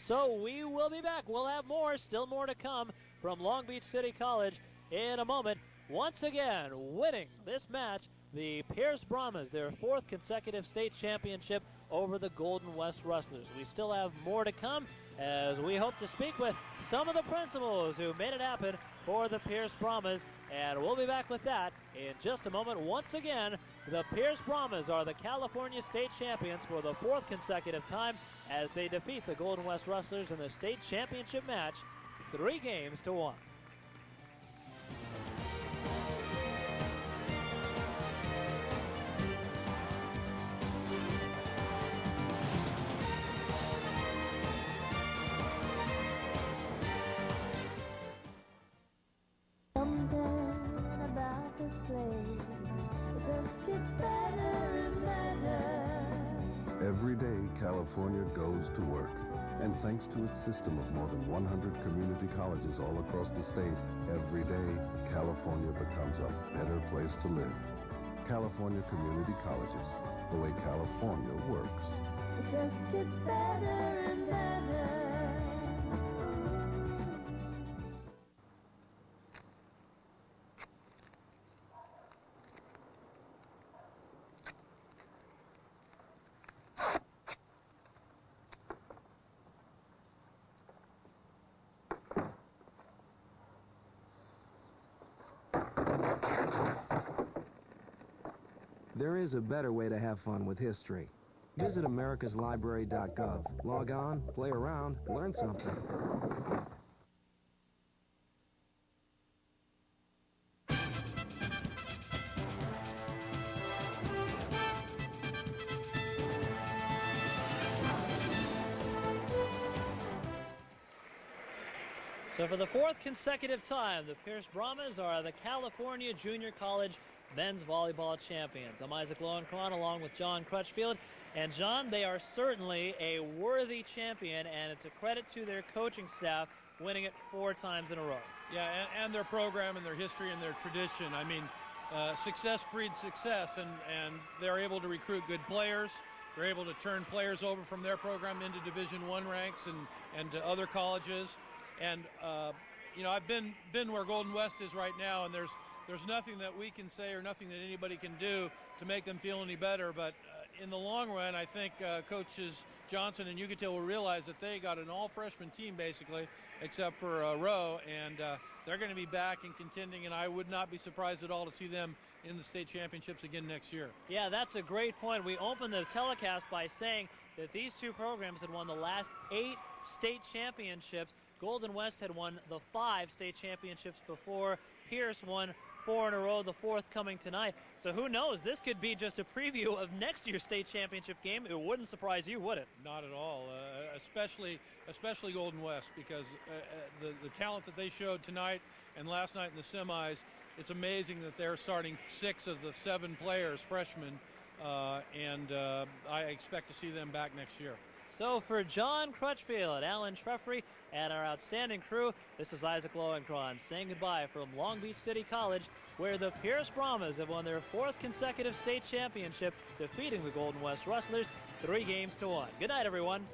So we will be back. We'll have more, still more to come from Long Beach City College in a moment. Once again, winning this match, the Pierce Brahmas, their 4th consecutive state championship over the Golden West Rustlers. We still have more to come as we hope to speak with some of the principals who made it happen for the Pierce Brahmas, and we'll be back with that in just a moment. Once again, the Pierce Brahmas are the California State champions for the 4th consecutive time as they defeat the Golden West Rustlers in the state championship match 3-1. Every day, California goes to work. And thanks to its system of more than 100 community colleges all across the state, every day, California becomes a better place to live. California Community Colleges, the way California works. It just gets better and better. There is a better way to have fun with history. Visit americaslibrary.gov. Log on, play around, learn something. So for the fourth consecutive time, the Pierce Brahmas are the California Junior College men's volleyball champions. I'm Isaac Lowenkron along with John Crutchfield. And John, they are certainly a worthy champion, and it's a credit to their coaching staff winning it 4 times in a row. Yeah, and their program and their history and their tradition. I mean, success breeds success, and they're able to recruit good players. They're able to turn players over from their program into Division I ranks and to other colleges. And you know, I've been where Golden West is right now, and there's nothing that we can say or nothing that anybody can do to make them feel any better. But in the long run, I think coaches Johnson and Yucatil will realize that they got an all-freshman team basically, except for Rowe, and they're going to be back and contending. And I would not be surprised at all to see them in the state championships again next year. Yeah, that's a great point. We opened the telecast by saying that these two programs had won the last 8 state championships. Golden West had won the 5 state championships before. Pierce won 4 in a row, the 4th coming tonight. So who knows? This could be just a preview of next year's state championship game. It wouldn't surprise you, would it? Not at all, especially Golden West, because the talent that they showed tonight and last night in the semis, it's amazing that they're starting 6 of the 7 players, freshmen, and I expect to see them back next year. So for John Crutchfield, Alan Treffery, and our outstanding crew, this is Isaac Lowenkron saying goodbye from Long Beach City College, where the Pierce Brahmas have won their 4th consecutive state championship, defeating the Golden West Rustlers 3 games to 1. Good night, everyone.